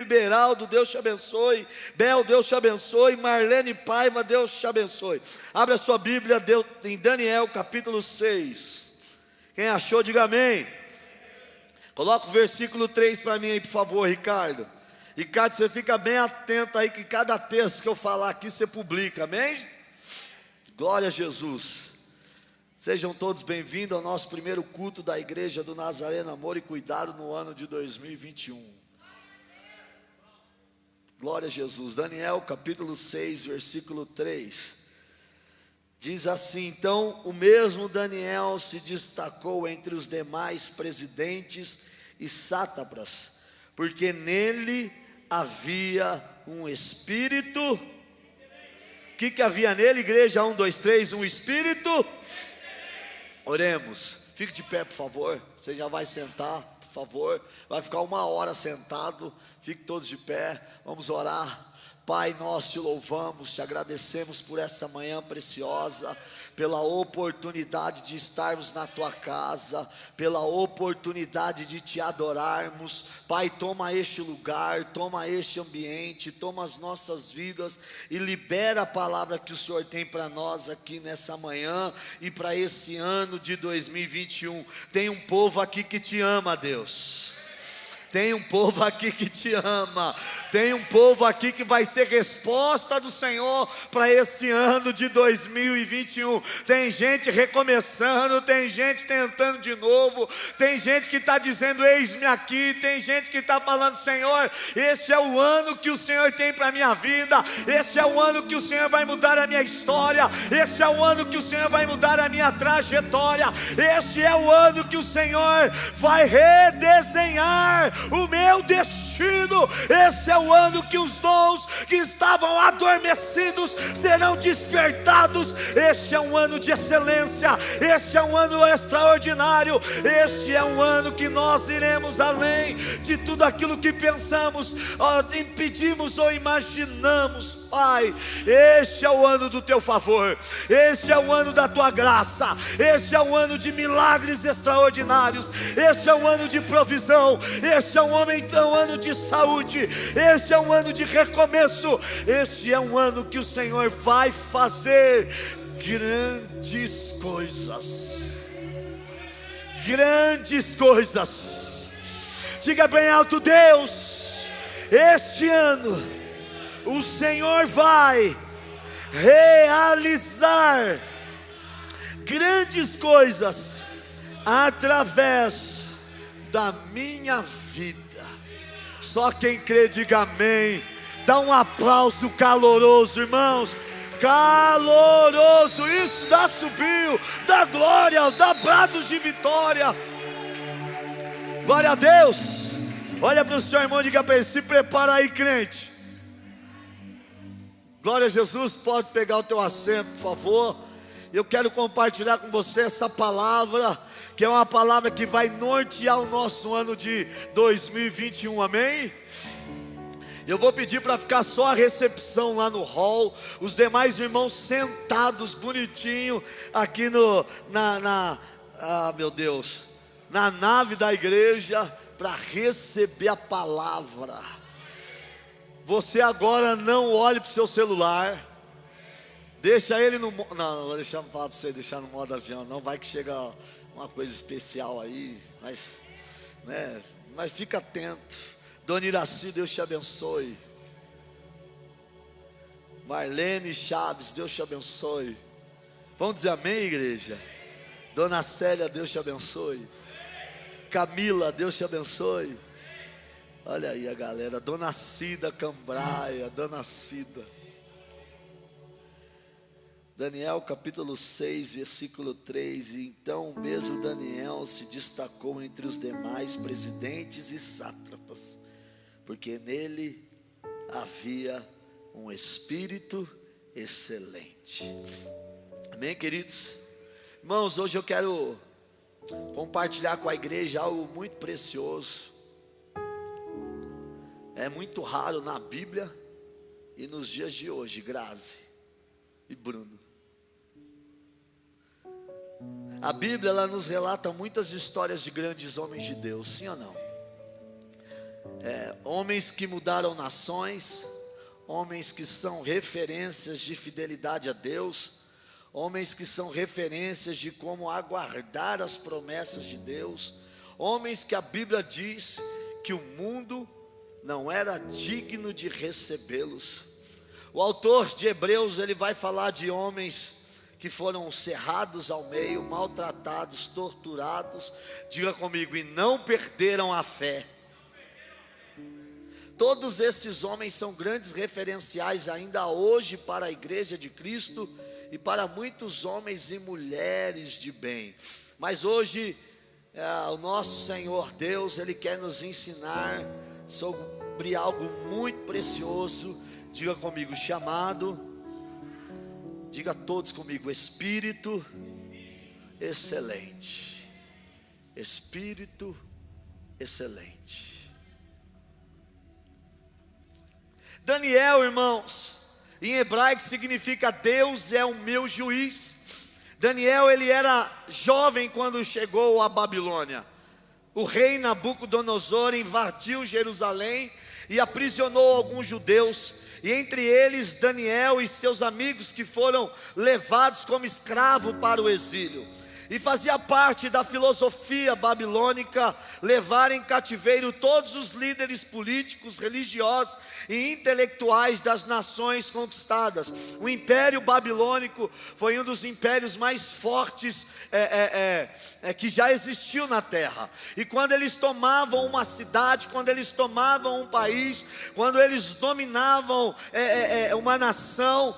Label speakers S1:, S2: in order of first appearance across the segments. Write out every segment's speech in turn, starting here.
S1: Beraldo, Deus te abençoe. Bel, Deus te abençoe. Marlene Paiva, Deus te abençoe. Abre a sua Bíblia em Daniel capítulo 6. Quem achou, diga amém. Coloca o versículo 3 para mim aí, por favor, Ricardo. Ricardo, você fica bem atento aí, que cada texto que eu falar aqui você publica, amém? Glória a Jesus. Sejam todos bem-vindos ao nosso primeiro culto da Igreja do Nazareno Amor e Cuidado no ano de 2021. Glória a Jesus. Daniel capítulo 6, versículo 3. Diz assim: então o mesmo Daniel se destacou entre os demais presidentes e sátrapas, porque nele havia um espírito. O que havia nele, igreja? 1, 2, 3, um espírito. Oremos. Fique de pé, por favor. Você já vai sentar, por favor. Vai ficar 1 hora sentado. Fique todos de pé. Vamos orar. Pai, nós te louvamos, te agradecemos por essa manhã preciosa, pela oportunidade de estarmos na tua casa, pela oportunidade de te adorarmos. Pai, toma este lugar, toma este ambiente, toma as nossas vidas e libera a palavra que o Senhor tem para nós aqui nessa manhã e para esse ano de 2021. Tem um povo aqui que te ama, Deus. Tem um povo aqui que te ama. Tem um povo aqui que vai ser resposta do Senhor para esse ano de 2021. Tem gente recomeçando, tem gente tentando de novo, tem gente que está dizendo eis-me aqui, tem gente que está falando: Senhor, esse é o ano que o Senhor tem para a minha vida, esse é o ano que o Senhor vai mudar a minha história, esse é o ano que o Senhor vai mudar a minha trajetória, esse é o ano que o Senhor vai redesenhar o meu destino. Esse é o ano que os dons que estavam adormecidos serão despertados. Este é um ano de excelência, este é um ano extraordinário, este é um ano que nós iremos além de tudo aquilo que pensamos, impedimos ou imaginamos. Pai, este é o ano do teu favor, este é o ano da tua graça, este é o ano de milagres extraordinários, este é o ano de provisão, este é um ano de saúde, este é um ano de recomeço, este é um ano que o Senhor vai fazer grandes coisas. Grandes coisas. Diga bem alto: Deus, este ano o Senhor vai realizar grandes coisas através da minha vida. Só quem crê, diga amém. Dá um aplauso caloroso, irmãos. Caloroso, isso, dá subiu, dá glória, dá brados de vitória. Glória a Deus. Olha para o seu irmão e diga para ele: se prepara aí, crente. Glória a Jesus. Pode pegar o teu assento, por favor. Eu quero compartilhar com você essa palavra, que é uma palavra que vai nortear o nosso ano de 2021, amém? Eu vou pedir para ficar só a recepção lá no hall, os demais irmãos sentados bonitinho aqui na nave da igreja, para receber a palavra. Você agora não olhe para o seu celular, deixa ele no... Não vou deixar falar para você deixar no modo avião, não, vai que chega uma coisa especial aí, mas fica atento. Dona Iraci, Deus te abençoe. Marlene Chaves, Deus te abençoe. Vamos dizer amém, igreja? Dona Célia, Deus te abençoe. Camila, Deus te abençoe. Olha aí a galera. Dona Cida Cambraia, Dona Cida. Daniel capítulo 6, versículo 3. E então o mesmo Daniel se destacou entre os demais presidentes e sátrapas, porque nele havia um espírito excelente. Amém, queridos? Irmãos, hoje eu quero compartilhar com a igreja algo muito precioso. É muito raro na Bíblia e nos dias de hoje, Grazi e Bruno. A Bíblia, ela nos relata muitas histórias de grandes homens de Deus, sim ou não? Homens que mudaram nações, homens que são referências de fidelidade a Deus, homens que são referências de como aguardar as promessas de Deus, homens que a Bíblia diz que o mundo não era digno de recebê-los. O autor de Hebreus, ele vai falar de homens que foram cerrados ao meio, maltratados, torturados, diga comigo, e não perderam a fé. Todos esses homens são grandes referenciais ainda hoje para a igreja de Cristo e para muitos homens e mulheres de bem. Mas hoje, o nosso Senhor Deus, Ele quer nos ensinar sobre algo muito precioso. Diga comigo, chamado, diga todos comigo, Espírito excelente. Espírito excelente. Daniel, irmãos, em hebraico significa Deus é o meu juiz. Daniel, ele era jovem quando chegou à Babilônia. O rei Nabucodonosor invadiu Jerusalém e aprisionou alguns judeus, e entre eles Daniel e seus amigos, que foram levados como escravo para o exílio. E fazia parte da filosofia babilônica levar em cativeiro todos os líderes políticos, religiosos e intelectuais das nações conquistadas. O Império Babilônico foi um dos impérios mais fortes que já existiu na terra. E quando eles tomavam uma cidade, quando eles tomavam um país, quando eles dominavam uma nação,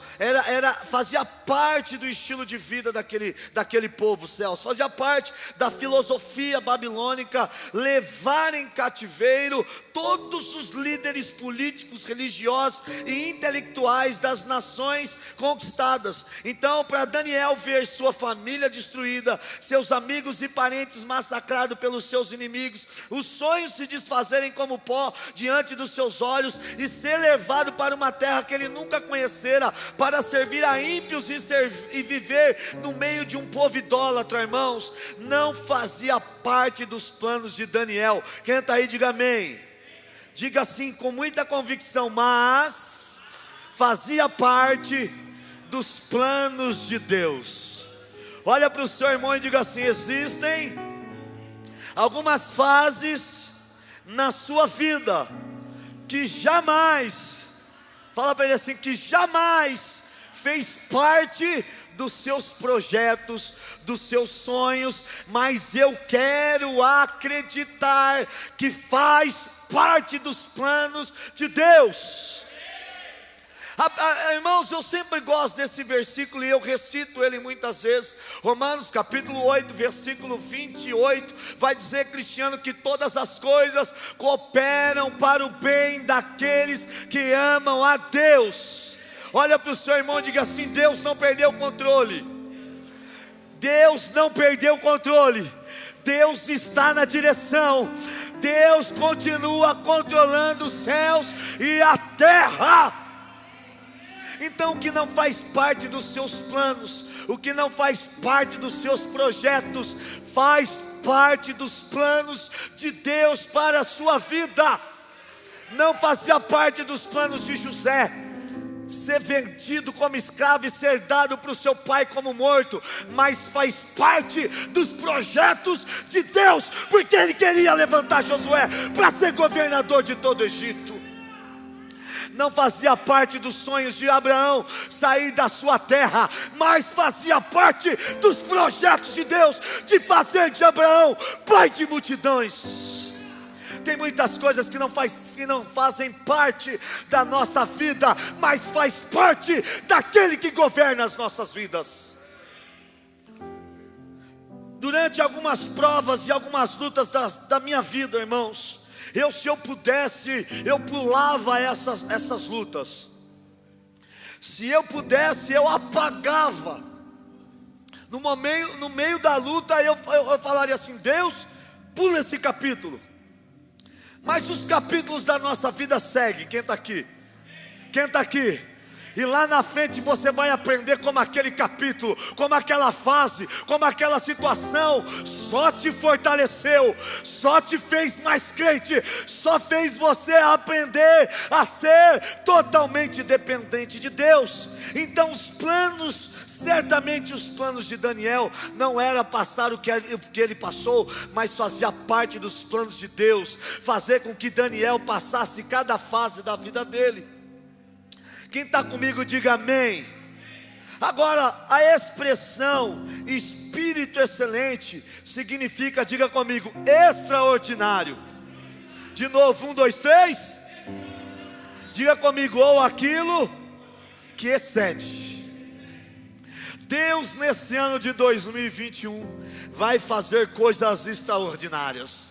S1: fazia parte do estilo de vida daquele povo, Celso, fazia parte da filosofia babilônica levar em cativeiro todos os líderes políticos, religiosos e intelectuais das nações conquistadas. Então, para Daniel ver sua família destruída, seus amigos e parentes massacrados pelos seus inimigos, os sonhos se desfazerem como pó diante dos seus olhos, e ser levado para uma terra que ele nunca conhecera, para servir a ímpios e viver no meio de um povo idólatra, irmãos, não fazia parte dos planos de Daniel. Quem está aí, diga amém. Diga assim com muita convicção, mas fazia parte dos planos de Deus. Olha para o seu irmão e diga assim: existem algumas fases na sua vida que jamais, fala para ele assim, que jamais fez parte dos seus projetos, dos seus sonhos, mas eu quero acreditar que faz parte dos planos de Deus. Irmãos, eu sempre gosto desse versículo e eu recito ele muitas vezes. Romanos capítulo 8, versículo 28, vai dizer, Cristiano, que todas as coisas cooperam para o bem daqueles que amam a Deus. Olha para o seu irmão e diga assim: Deus não perdeu o controle. Deus não perdeu o controle. Deus está na direção. Deus continua controlando os céus e a terra. Então, o que não faz parte dos seus planos, o que não faz parte dos seus projetos, faz parte dos planos de Deus para a sua vida. Não fazia parte dos planos de José ser vendido como escravo e ser dado para o seu pai como morto, mas faz parte dos projetos de Deus, porque ele queria levantar Josué para ser governador de todo o Egito. Não fazia parte dos sonhos de Abraão sair da sua terra, mas fazia parte dos projetos de Deus de fazer de Abraão pai de multidões. Tem muitas coisas que não fazem parte da nossa vida, mas faz parte daquele que governa as nossas vidas. Durante algumas provas e algumas lutas da minha vida, irmãos, se eu pudesse, eu pulava essas lutas. Se eu pudesse, eu apagava. No meio da luta, eu falaria assim: Deus, pula esse capítulo. Mas os capítulos da nossa vida seguem. Quem está aqui? Quem está aqui?
S2: E lá na frente você vai aprender como aquele capítulo, como aquela fase, como aquela situação só te fortaleceu, só te fez mais crente, só fez você aprender a ser totalmente dependente de Deus. Então certamente os planos de Daniel não era passar o que ele passou, mas fazia parte dos planos de Deus, fazer com que Daniel passasse cada fase da vida dele. Quem está comigo diga amém. Agora, a expressão espírito excelente significa, diga comigo, extraordinário. De novo, 1, 2, 3. Diga comigo, ou aquilo que excede. Deus nesse ano de 2021 vai fazer coisas extraordinárias.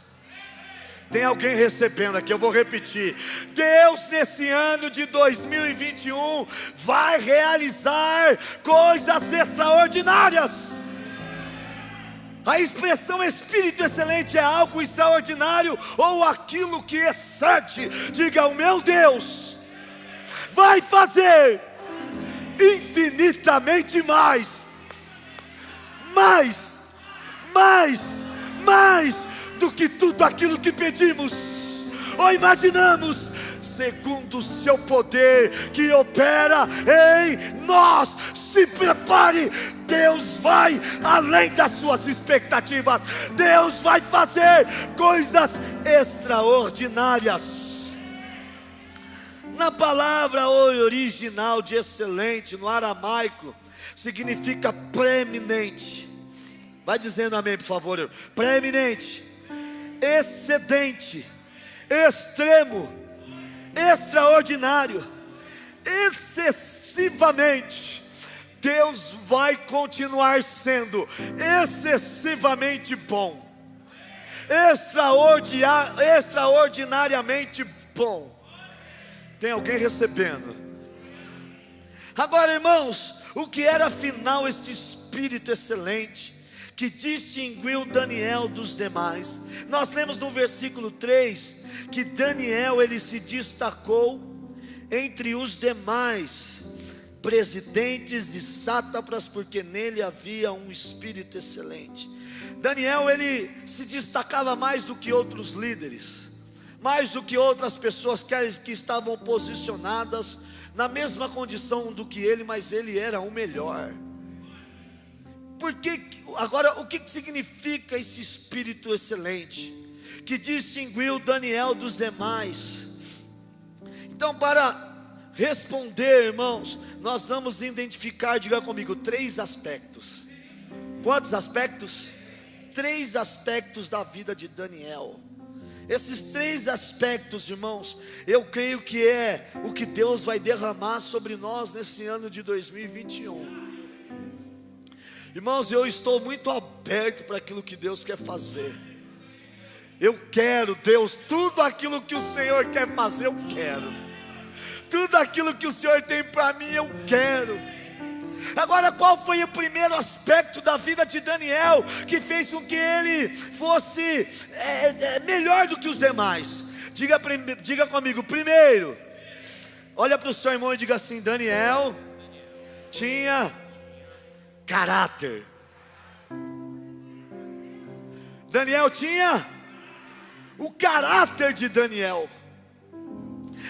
S2: Tem alguém recebendo aqui, eu vou repetir. Deus nesse ano de 2021 vai realizar coisas extraordinárias. A expressão espírito excelente é algo extraordinário ou aquilo que excede. Diga, o meu Deus vai fazer infinitamente mais do que tudo aquilo que pedimos ou imaginamos, segundo o seu poder que opera em nós. Se prepare, Deus vai além das suas expectativas. Deus vai fazer coisas extraordinárias. Na palavra original de excelente, no aramaico, significa preeminente. Vai dizendo amém, por favor. Preeminente, excedente, extremo, extraordinário, excessivamente. Deus vai continuar sendo excessivamente bom, extraordinariamente bom. Tem alguém recebendo? Agora, irmãos, o que era afinal esse espírito excelente que distinguiu Daniel dos demais? Nós lemos no versículo 3 que Daniel, ele se destacou entre os demais presidentes e sátrapas, porque nele havia um espírito excelente. Daniel, ele se destacava mais do que outros líderes, mais do que outras pessoas que estavam posicionadas na mesma condição do que ele, mas ele era o melhor. Agora, o que significa esse espírito excelente que distinguiu Daniel dos demais? Então, para responder, irmãos, nós vamos identificar, diga comigo, 3 aspectos. Quantos aspectos? 3 aspectos da vida de Daniel. Esses 3 aspectos, irmãos, eu creio que é o que Deus vai derramar sobre nós nesse ano de 2021. Irmãos, eu estou muito aberto para aquilo que Deus quer fazer. Eu quero, Deus, tudo aquilo que o Senhor quer fazer, eu quero. Tudo aquilo que o Senhor tem para mim, eu quero. Agora, qual foi o primeiro aspecto da vida de Daniel que fez com que ele fosse melhor do que os demais? Diga comigo, primeiro. Olha para o seu irmão e diga assim: Daniel tinha caráter. Daniel tinha o caráter de Daniel.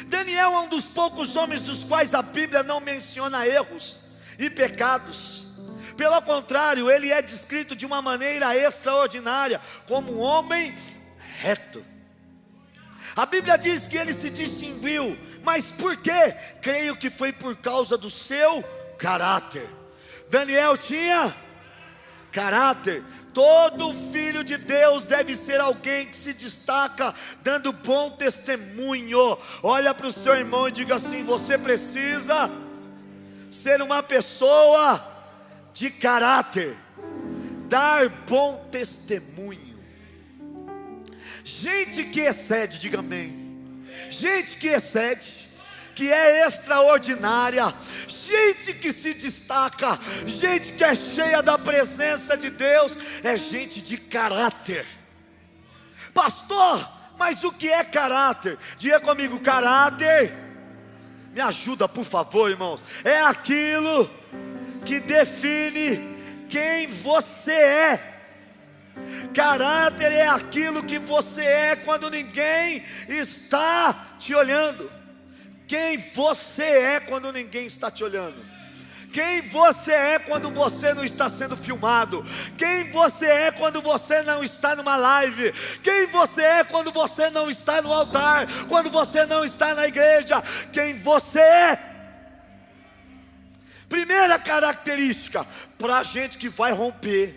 S2: Daniel é um dos poucos homens dos quais a Bíblia não menciona erros e pecados. Pelo contrário, ele é descrito de uma maneira extraordinária, como um homem reto. A Bíblia diz que ele se distinguiu, mas por quê? Creio que foi por causa do seu caráter. Daniel tinha caráter. Todo filho de Deus deve ser alguém que se destaca dando bom testemunho. Olha para o seu irmão e diga assim: você precisa ser uma pessoa de caráter, dar bom testemunho. Gente que excede, diga amém. Gente que excede, que é extraordinária, gente que se destaca, gente que é cheia da presença de Deus, é gente de caráter. Pastor, mas o que é caráter? Diga comigo, caráter. Me ajuda, por favor, irmãos. É aquilo que define quem você é. Caráter é aquilo que você é quando ninguém está te olhando. Quem você é quando ninguém está te olhando. Quem você é quando você não está sendo filmado. Quem você é quando você não está numa live. Quem você é quando você não está no altar. Quando você não está na igreja. Quem você é. Primeira característica para a gente que vai romper.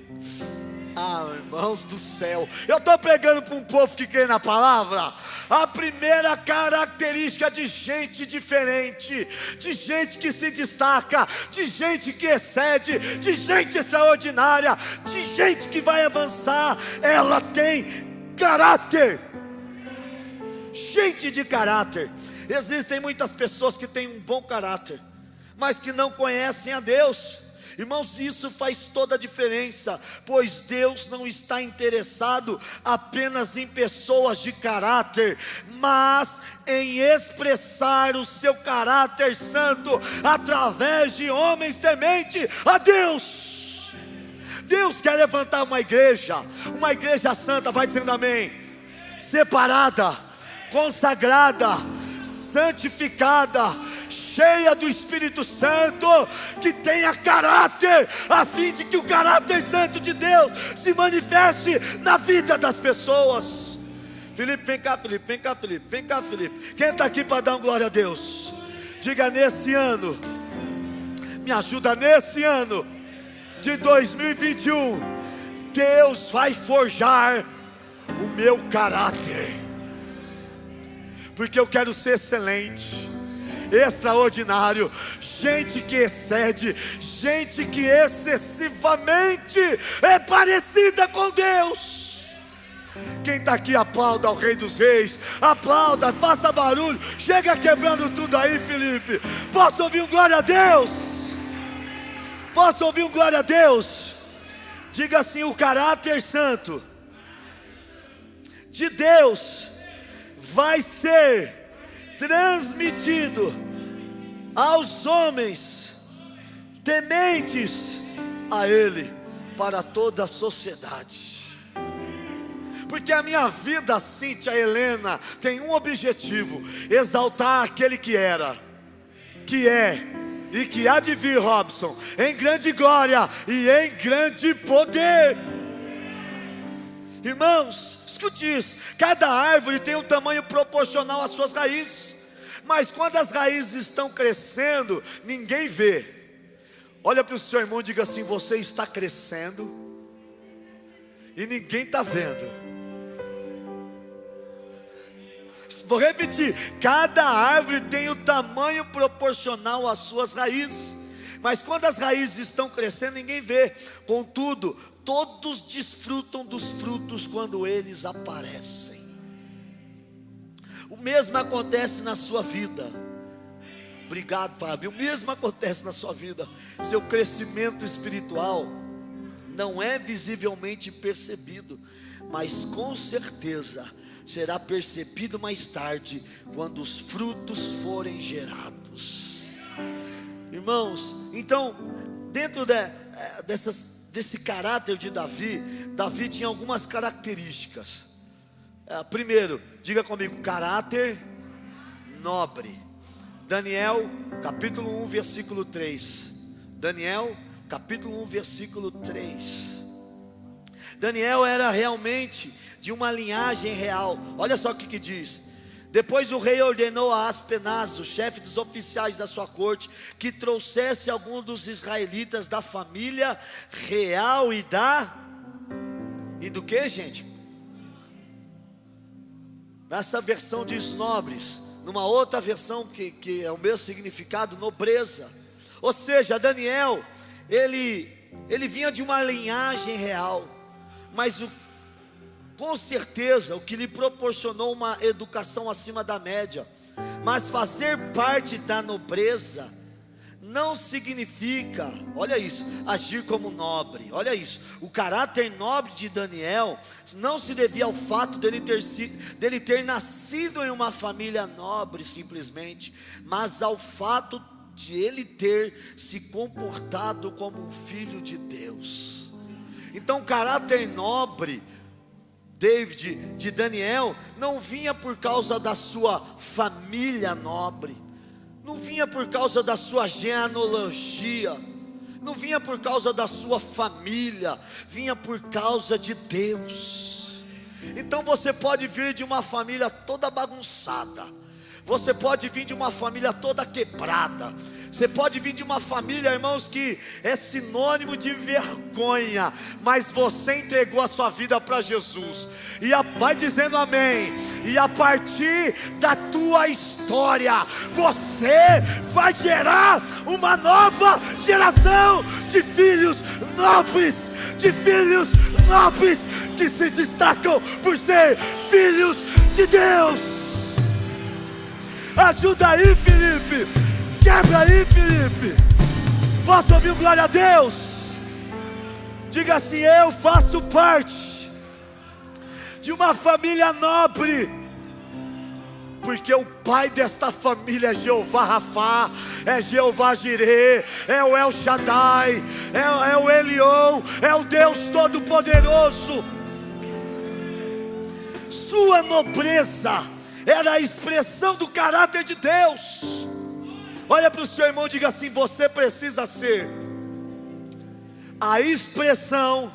S2: Irmãos do céu, eu estou pregando para um povo que crê na palavra. A primeira característica de gente diferente, de gente que se destaca, de gente que excede, de gente extraordinária, de gente que vai avançar, ela tem caráter. Gente de caráter. Existem muitas pessoas que têm um bom caráter, mas que não conhecem a Deus. Irmãos, isso faz toda a diferença, pois Deus não está interessado apenas em pessoas de caráter, mas em expressar o seu caráter santo através de homens tementes a Deus. Deus quer levantar uma igreja santa, vai dizendo amém, separada, consagrada, santificada, cheia do Espírito Santo, que tenha caráter, a fim de que o caráter santo de Deus se manifeste na vida das pessoas. Felipe, vem cá, Felipe, vem cá, Felipe, vem cá, Felipe. Quem está aqui para dar uma glória a Deus? Diga: nesse ano, me ajuda, nesse ano de 2021, Deus vai forjar o meu caráter, porque eu quero ser excelente, extraordinário, gente que excede, gente que excessivamente é parecida com Deus. Quem está aqui, aplauda ao Rei dos Reis, aplauda, faça barulho, chega quebrando tudo aí, Felipe. Posso ouvir um glória a Deus? Posso ouvir um glória a Deus? Diga assim: o caráter santo de Deus vai ser transmitido aos homens tementes a Ele, para toda a sociedade. Porque a minha vida, Cíntia, Helena, tem um objetivo: exaltar aquele que era, que é e que há de vir, Robson, em grande glória e em grande poder. Irmãos, escute isso: cada árvore tem um tamanho proporcional às suas raízes, mas quando as raízes estão crescendo, ninguém vê. Olha para o seu irmão e diga assim: você está crescendo e ninguém está vendo. Vou repetir: cada árvore tem o tamanho proporcional às suas raízes, mas quando as raízes estão crescendo, ninguém vê. Contudo, todos desfrutam dos frutos quando eles aparecem. O mesmo acontece na sua vida. Obrigado, Fábio. O mesmo acontece na sua vida. Seu crescimento espiritual não é visivelmente percebido, mas com certeza será percebido mais tarde, quando os frutos forem gerados. Irmãos, então, dentro desse caráter de Davi, Davi tinha algumas características. Primeiro, diga comigo: caráter nobre. Daniel capítulo 1 versículo 3. Daniel capítulo 1 versículo 3. Daniel era realmente de uma linhagem real. Olha só o que diz: depois o rei ordenou a Aspenaz, o chefe dos oficiais da sua corte, que trouxesse algum dos israelitas da família real e do que, gente? Nessa versão diz nobres, numa outra versão que é o mesmo significado, nobreza. Ou seja, Daniel, ele vinha de uma linhagem real, mas com certeza o que lhe proporcionou uma educação acima da média. Mas fazer parte da nobreza
S1: não significa, olha isso, agir como nobre. Olha isso, o caráter nobre de Daniel não se devia ao fato dele ter nascido em uma família nobre simplesmente, mas ao fato de ele ter se comportado como um filho de Deus. Então o caráter nobre de Daniel não vinha por causa da sua família nobre, não vinha por causa da sua genealogia, não vinha por causa da sua família, vinha por causa de Deus. Então você pode vir de uma família toda bagunçada, você pode vir de uma família toda quebrada, você pode vir de uma família, irmãos, que é sinônimo de vergonha, mas você entregou a sua vida para Jesus, vai dizendo amém, e a partir da tua história, você vai gerar uma nova geração de filhos nobres, que se destacam por ser filhos de Deus. Ajuda aí, Felipe. Quebra aí, Felipe. Posso ouvir um glória a Deus? Diga assim: eu faço parte de uma família nobre, porque o pai desta família é Jeová Rafá, é Jeová Jireh, é o El Shaddai, é o Elion, é o Deus Todo-Poderoso. Sua nobreza era a expressão do caráter de Deus. Olha para o seu irmão e diga assim: você precisa ser a expressão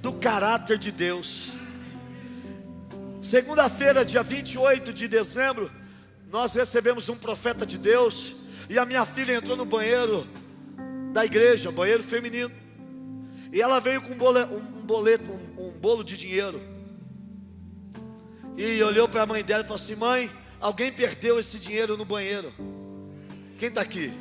S1: do caráter de Deus. Segunda-feira, dia 28 de dezembro, nós recebemos um profeta de Deus, e a minha filha entrou no banheiro da igreja, banheiro feminino, e ela veio com um bolo de dinheiro, e olhou para a mãe dela e falou assim: mãe, alguém perdeu esse dinheiro no banheiro. Quem está aqui?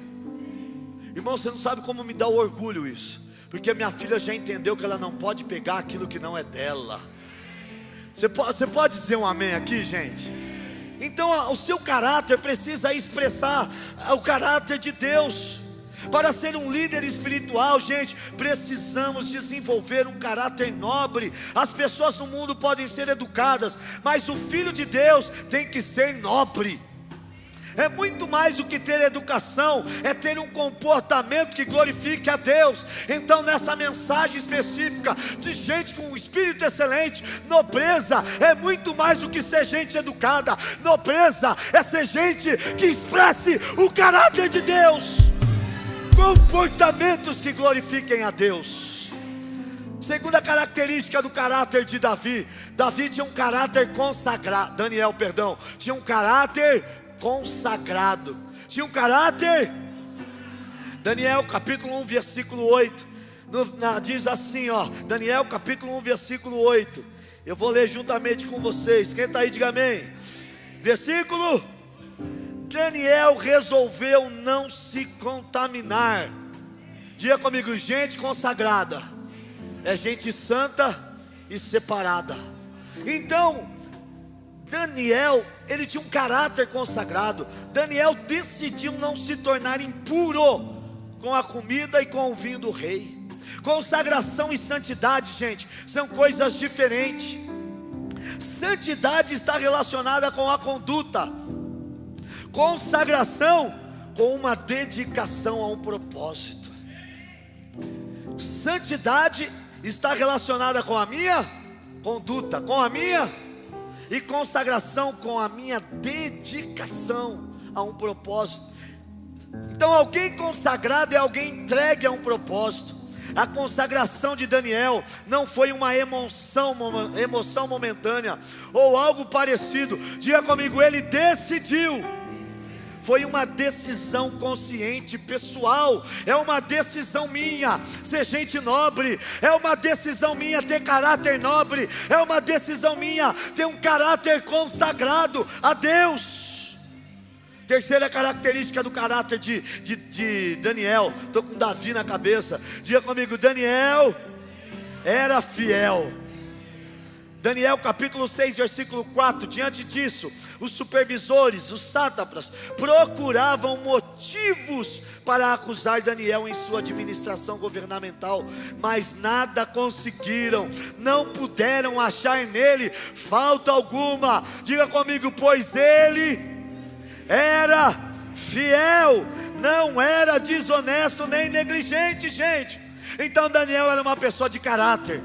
S1: Irmão, você não sabe como me dá o orgulho isso, porque a minha filha já entendeu que ela não pode pegar aquilo que não é dela. Você pode dizer um amém aqui, gente? Então o seu caráter precisa expressar o caráter de Deus. Para ser um líder espiritual, gente, precisamos desenvolver um caráter nobre. As pessoas no mundo podem ser educadas, mas o filho de Deus tem que ser nobre. É muito mais do que ter educação, é ter um comportamento que glorifique a Deus. Então nessa mensagem específica de gente com um espírito excelente, nobreza é muito mais do que ser gente educada. Nobreza é ser gente que expresse o caráter de Deus, comportamentos que glorifiquem a Deus. Segunda característica do caráter de Davi tinha um caráter consagrado. Daniel tinha um caráter consagrado, tinha um caráter. Daniel capítulo 1 versículo 8 diz assim, Daniel capítulo 1 versículo 8, eu vou ler juntamente com vocês. Quem está aí diga amém. Versículo: Daniel resolveu não se contaminar. Diga comigo: gente consagrada é gente santa e separada. Então Daniel, ele tinha um caráter consagrado. Daniel decidiu não se tornar impuro com a comida e com o vinho do rei. Consagração e santidade, gente, são coisas diferentes. Santidade está relacionada com a conduta, consagração com uma dedicação a um propósito. Santidade está relacionada com a minha conduta, com a minha, e consagração com a minha dedicação a um propósito. Então alguém consagrado é alguém entregue a um propósito. A consagração de Daniel não foi uma emoção momentânea ou algo parecido. Diga comigo: ele decidiu. Foi uma decisão consciente, pessoal. É uma decisão minha ser gente nobre. É uma decisão minha ter caráter nobre. É uma decisão minha ter um caráter consagrado a Deus. Terceira característica do caráter de Daniel. Estou com Davi na cabeça. Diga comigo: Daniel era fiel.
S2: Daniel capítulo 6, versículo 4. Diante disso, os supervisores, os sátrapas, procuravam motivos para acusar Daniel em sua administração governamental, mas nada conseguiram, não puderam achar nele falta alguma. Diga comigo: pois ele era fiel, não era desonesto nem negligente, gente. Então Daniel era uma pessoa de caráter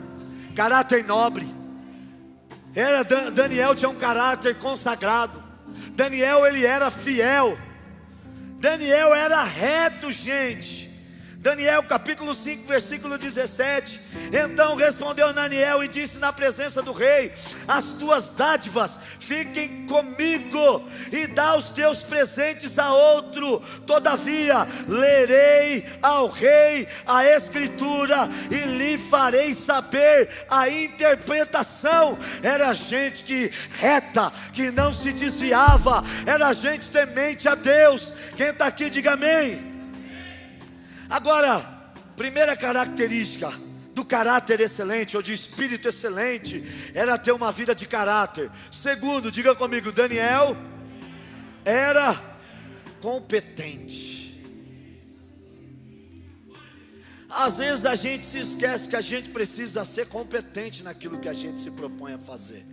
S2: nobre. Daniel tinha um caráter consagrado. Daniel, ele era fiel. Daniel era reto, gente. Daniel capítulo 5, versículo 17. Então respondeu Daniel e disse na presença do rei: as tuas dádivas fiquem comigo, e dá os teus presentes a outro. Todavia lerei ao rei a escritura e lhe farei saber a interpretação. Era gente que reta, que não se desviava, era gente temente a Deus. Quem está aqui, diga amém. Agora, primeira característica do caráter excelente, ou de espírito excelente, era ter uma vida de caráter. Segundo, diga comigo: Daniel era competente. Às vezes a gente se esquece que a gente precisa ser competente naquilo que a gente se propõe a fazer.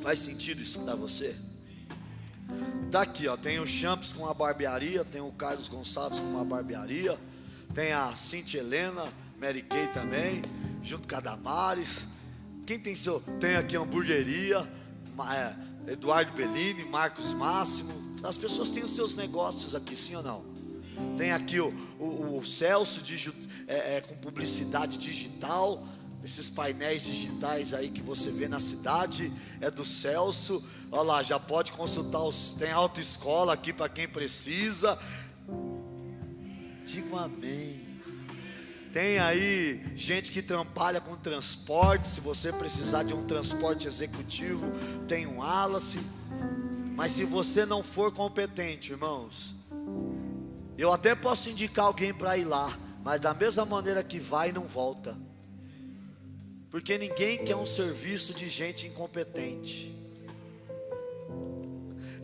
S2: Faz sentido isso para você? Tá aqui, ó, tem o Champs com a barbearia, tem o Carlos Gonçalves com uma barbearia, tem a Cintia Helena, Mary Kay também, junto com a Damares. Quem tem seu? Tem aqui a hamburgueria, Eduardo Bellini, Marcos Máximo. As pessoas têm os seus negócios aqui, sim ou não? Tem aqui o Celso com publicidade digital. Esses painéis digitais aí que você vê na cidade é do Celso. Olha lá, já pode consultar. Tem autoescola aqui para quem precisa. Diga um amém. Tem aí gente que trabalha com transporte. Se você precisar de um transporte executivo, tem um Wallace. Mas se você não for competente, irmãos, eu até posso indicar alguém para ir lá, mas da mesma maneira que vai, não volta. Porque ninguém quer um serviço de gente incompetente.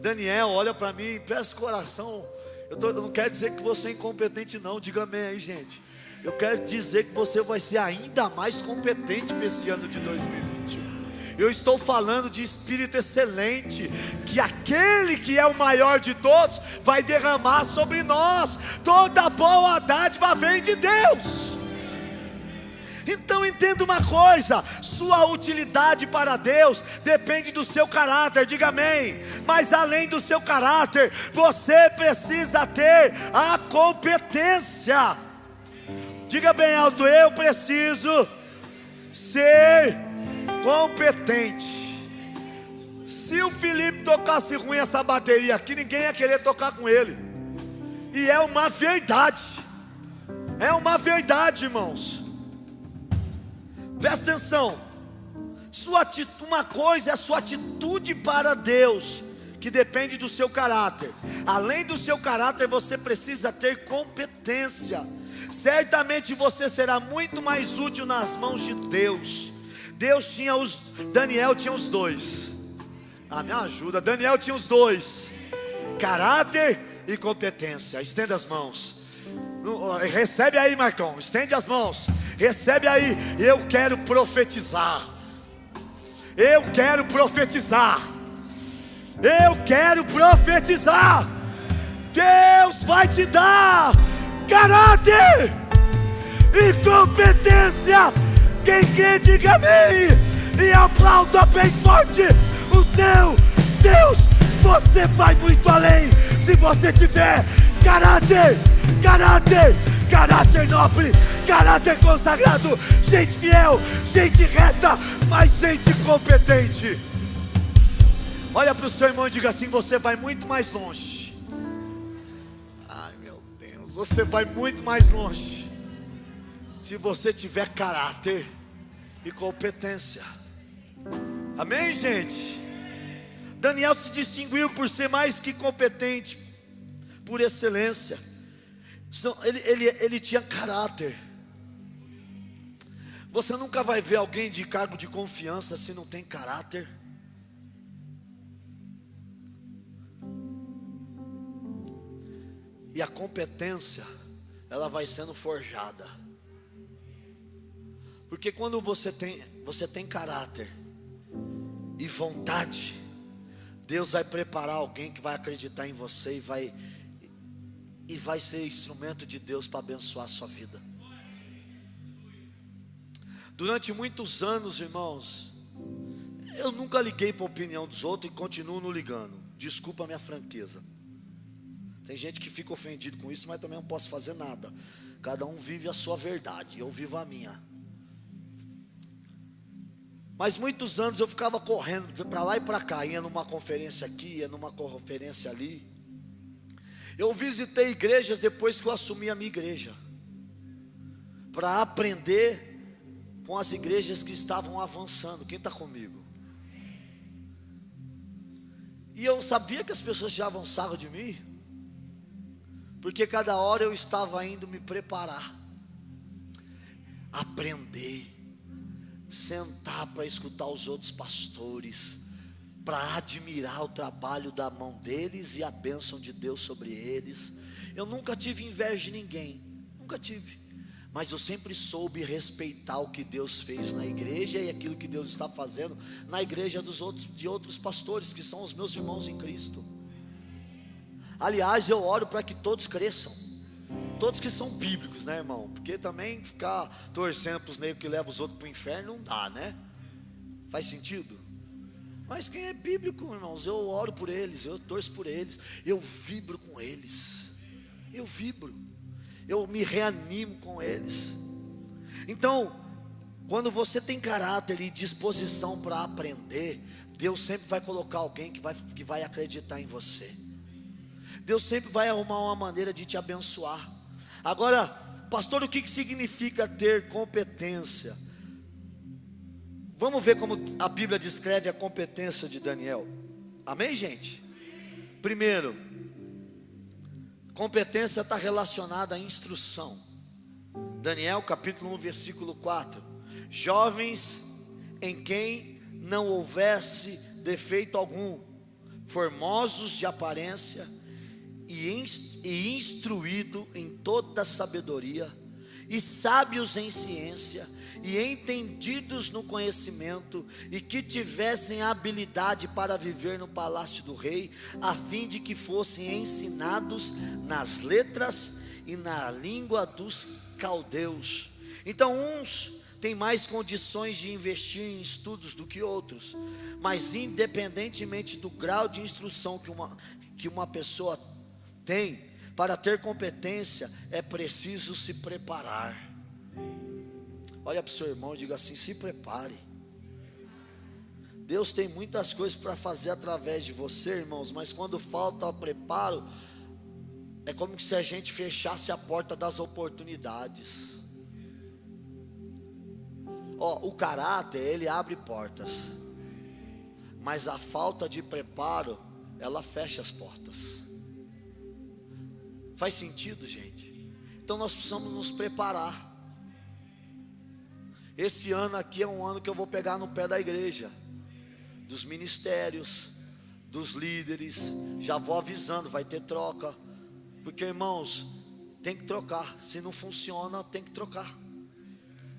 S2: Daniel, olha para mim, peça coração. Eu não quero dizer que você é incompetente não, diga amém aí, gente. Eu quero dizer que você vai ser ainda mais competente para esse ano de 2021. Eu estou falando de espírito excelente, que aquele que é o maior de todos vai derramar sobre nós. Toda boa dádiva vem de Deus. Então entenda uma coisa: sua utilidade para Deus depende do seu caráter, diga amém. Mas além do seu caráter, você precisa ter a competência. Diga bem alto: eu preciso ser competente. Se o Felipe tocasse ruim essa bateria aqui, ninguém ia querer tocar com ele. E é uma verdade. É uma verdade, irmãos. Presta atenção. Uma coisa é a sua atitude para Deus, que depende do seu caráter. Além do seu caráter, você precisa ter competência. Certamente você será muito mais útil nas mãos de Deus. Daniel tinha os dois. Me ajuda. Daniel tinha os dois: caráter e competência. Estenda as mãos. Recebe aí, Marcão. Estende as mãos. Recebe aí. Eu quero profetizar. Eu quero profetizar. Eu quero profetizar. Deus vai te dar caráter e competência. Quem quer, diga amém. E aplauda bem forte o seu Deus. Você vai muito além se você tiver caráter. Caráter nobre, caráter consagrado, gente fiel, gente reta, mas gente competente. Olha para o seu irmão e diga assim: você vai muito mais longe. Ai meu Deus, você vai muito mais longe se você tiver caráter e competência. Amém, gente? Daniel se distinguiu por ser mais que competente, por excelência. Ele tinha caráter.
S1: Você nunca vai ver alguém de cargo de confiança se não tem caráter. E a competência, ela vai sendo forjada. Porque quando você tem caráter e vontade, Deus vai preparar alguém que vai acreditar em você e vai ser instrumento de Deus para abençoar a sua vida. Durante muitos anos, irmãos, eu nunca liguei para a opinião dos outros e continuo não ligando. Desculpa a minha franqueza. Tem gente que fica ofendido com isso, mas também não posso fazer nada. Cada um vive a sua verdade, eu vivo a minha. Mas muitos anos eu ficava correndo para lá e para cá, ia numa conferência aqui, ia numa conferência ali. Eu visitei igrejas depois que eu assumi a minha igreja, para aprender com as igrejas que estavam avançando. Quem está comigo? E eu sabia que as pessoas já avançavam de mim, porque cada hora eu estava indo me preparar, aprender, sentar para escutar os outros pastores, para admirar o trabalho da mão deles e a bênção de Deus sobre eles. Eu nunca tive inveja de ninguém, nunca tive, mas eu sempre soube respeitar o que Deus fez na igreja e aquilo que Deus está fazendo na igreja de outros pastores, que são os meus irmãos em Cristo. Aliás, eu oro para que todos cresçam, todos que são bíblicos, né, irmão? Porque também ficar torcendo para os negros que levam os outros para o inferno não dá, né? Faz sentido? Mas quem é bíblico, irmãos, eu oro por eles, eu torço por eles, eu vibro com eles, eu me reanimo com eles. Então, quando você tem caráter e disposição para aprender, Deus sempre vai colocar alguém que vai acreditar em você. Deus sempre vai arrumar uma maneira de te abençoar. Agora, pastor, o que significa ter competência? Vamos ver como a Bíblia descreve a competência de Daniel. Amém, gente? Primeiro, competência está relacionada à instrução. Daniel capítulo 1, versículo 4. Jovens em quem não houvesse defeito algum, formosos de aparência e instruído em toda sabedoria, e sábios em ciência, e entendidos no conhecimento, e que tivessem habilidade para viver no palácio do rei, a fim de que fossem ensinados nas letras e na língua dos caldeus. Então uns têm mais condições de investir em estudos do que outros, mas independentemente do grau de instrução que uma pessoa tem, para ter competência é preciso se preparar. Olha para o seu irmão e diga assim: se prepare. Deus tem muitas coisas para fazer através de você, irmãos, mas quando falta o preparo, é como se a gente fechasse a porta das oportunidades. O caráter, ele abre portas, mas a falta de preparo, ela fecha as portas. Faz sentido, gente? Então nós precisamos nos preparar. Esse ano aqui é um ano que eu vou pegar no pé da igreja, dos ministérios, dos líderes. Já vou avisando, vai ter troca, porque, irmãos, tem que trocar. Se não funciona, tem que trocar.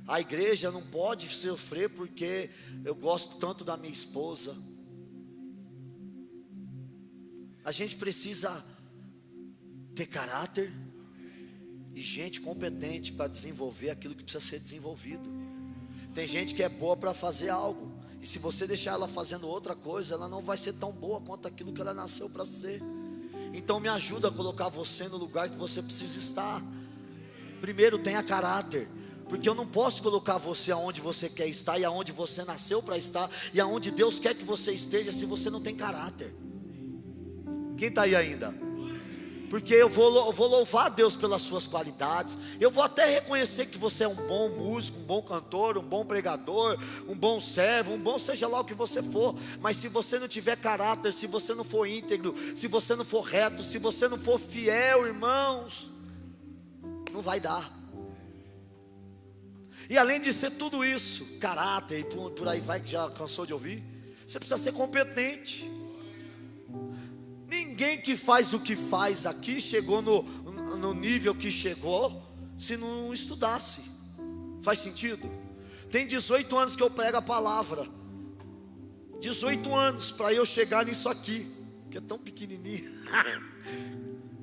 S1: A igreja não pode sofrer porque eu gosto tanto da minha esposa. A gente precisa ter caráter e gente competente para desenvolver aquilo que precisa ser desenvolvido. Tem gente que é boa para fazer algo, e se você deixar ela fazendo outra coisa, ela não vai ser tão boa quanto aquilo que ela nasceu para ser. Então me ajuda a colocar você no lugar que você precisa estar. Primeiro, tenha caráter, porque eu não posso colocar você aonde você quer estar, e aonde você nasceu para estar, e aonde Deus quer que você esteja, se você não tem caráter. Quem está aí ainda? Porque eu vou louvar a Deus pelas suas qualidades, eu vou até reconhecer que você é um bom músico, um bom cantor, um bom pregador, um bom servo, um bom seja lá o que você for, mas se você não tiver caráter, se você não for íntegro, se você não for reto, se você não for fiel, irmãos, não vai dar. E além de ser tudo isso, caráter e por aí vai, que já cansou de ouvir, você precisa ser competente. Ninguém que faz o que faz aqui chegou no nível que chegou se não estudasse. Faz sentido? Tem 18 anos que eu prego a palavra. 18 anos para eu chegar nisso aqui, que é tão pequenininho.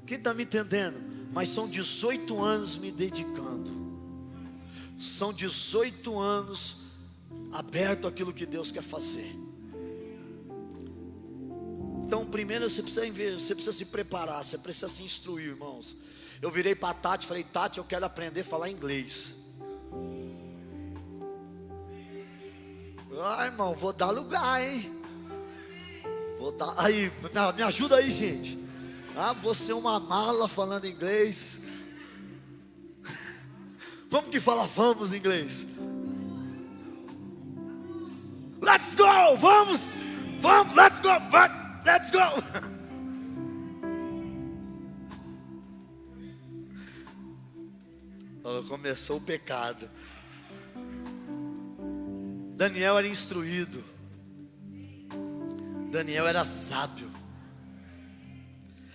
S1: Quem está me entendendo? Mas são 18 anos me dedicando. São 18 anos aberto àquilo que Deus quer fazer. Então, primeiro você precisa se preparar, você precisa se instruir, irmãos. Eu virei para a Tati e falei: Tati, eu quero aprender a falar inglês. Ah, irmão, vou dar lugar, hein? Vou dar. Aí, me ajuda aí, gente. Ah, você é uma mala falando inglês. Vamos que fala vamos em inglês. Let's go, vamos, let's go, let's go. Começou o pecado. Daniel era instruído. Daniel era sábio.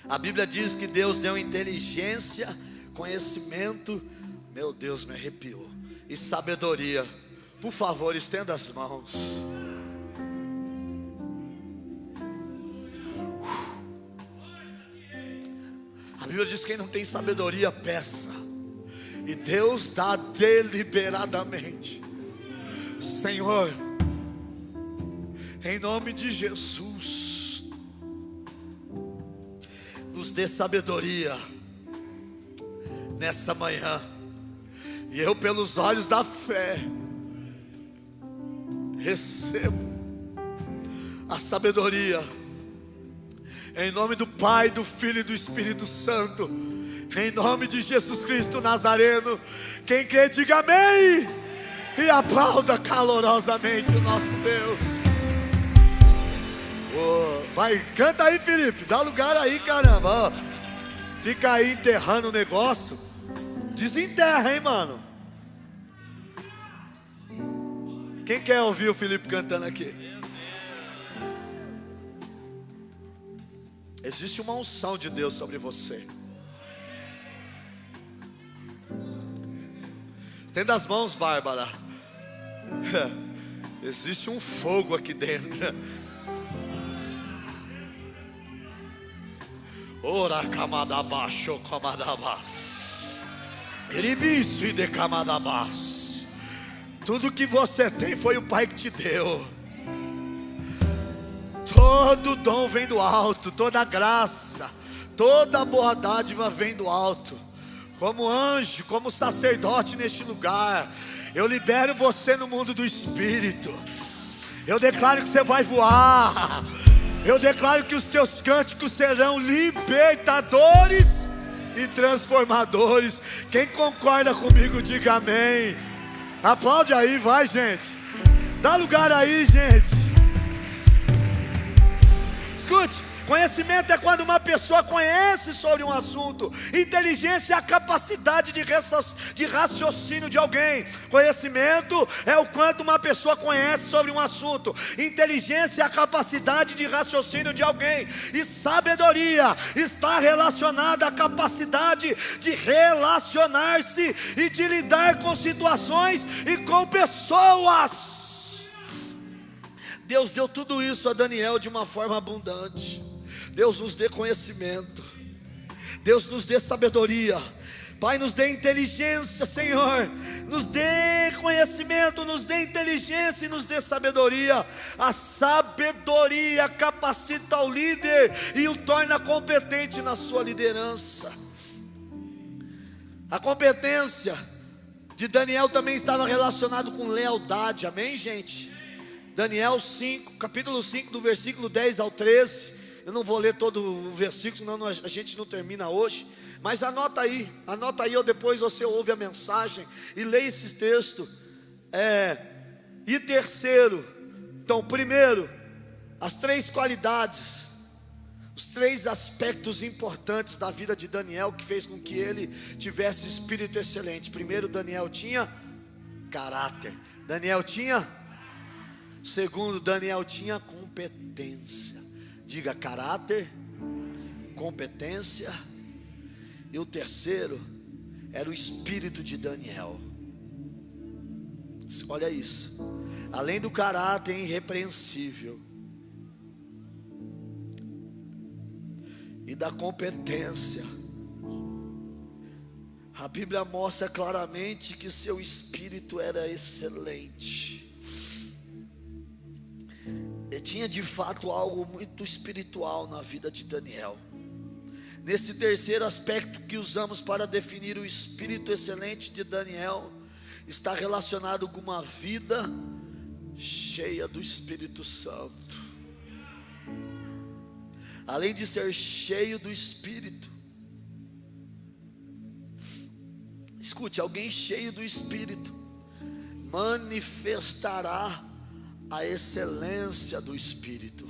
S1: A Bíblia diz que Deus deu inteligência, conhecimento, meu Deus, me arrepiou, e sabedoria. Por favor, estenda as mãos. A Bíblia diz que quem não tem sabedoria, peça, e Deus dá deliberadamente. Senhor, em nome de Jesus, nos dê sabedoria nessa manhã. E eu, pelos olhos da fé, recebo a sabedoria, em nome do Pai, do Filho e do Espírito Santo, em nome de Jesus Cristo Nazareno. Quem quer, diga amém, e aplauda calorosamente o nosso Deus. Vai, canta aí, Felipe, dá lugar aí, caramba. Fica aí enterrando o negócio. Desenterra, hein, mano. Quem quer ouvir o Felipe cantando aqui? Existe uma unção de Deus sobre você. Estenda as mãos, Bárbara. Existe um fogo aqui dentro. Ora kamadabaxo kamadabas. Eribiço e de kamadabas. Tudo que você tem foi o Pai que te deu. Todo dom vem do alto, toda graça, toda boa dádiva vem do alto. Como anjo, como sacerdote neste lugar, eu libero você no mundo do Espírito. Eu declaro que você vai voar. Eu declaro que os teus cânticos serão libertadores e transformadores. Quem concorda comigo, diga amém. Aplaude aí, vai, gente. Dá lugar aí, gente. Escute, conhecimento é quando uma pessoa conhece sobre um assunto. Inteligência é a capacidade de raciocínio de alguém. Conhecimento é o quanto uma pessoa conhece sobre um assunto. Inteligência é a capacidade de raciocínio de alguém. E sabedoria está relacionada à capacidade de relacionar-se e de lidar com situações e com pessoas. Deus deu tudo isso a Daniel de uma forma abundante. Deus nos dê conhecimento, Deus nos dê sabedoria. Pai, nos dê inteligência, Senhor. Nos dê conhecimento, nos dê inteligência e nos dê sabedoria. A sabedoria capacita o líder e o torna competente na sua liderança. A competência de Daniel também estava relacionado com lealdade, amém, gente? Daniel 5, capítulo 5, do versículo 10 ao 13. Eu não vou ler todo o versículo, senão a gente não termina hoje. Mas anota aí, ou depois você ouve a mensagem e lê esse texto. E terceiro, então primeiro, as três qualidades, os três aspectos importantes da vida de Daniel que fez com que ele tivesse espírito excelente. Primeiro, Daniel tinha caráter. Daniel tinha? Segundo, Daniel tinha competência. Diga caráter, competência. E o terceiro era o espírito de Daniel. Olha isso. Além do caráter irrepreensível e da competência, a Bíblia mostra claramente que seu espírito era excelente. E tinha de fato algo muito espiritual na vida de Daniel. Nesse terceiro aspecto que usamos para definir o espírito excelente de Daniel, está relacionado com uma vida cheia do Espírito Santo. Além de ser cheio do Espírito, escute, alguém cheio do Espírito manifestará a excelência do Espírito.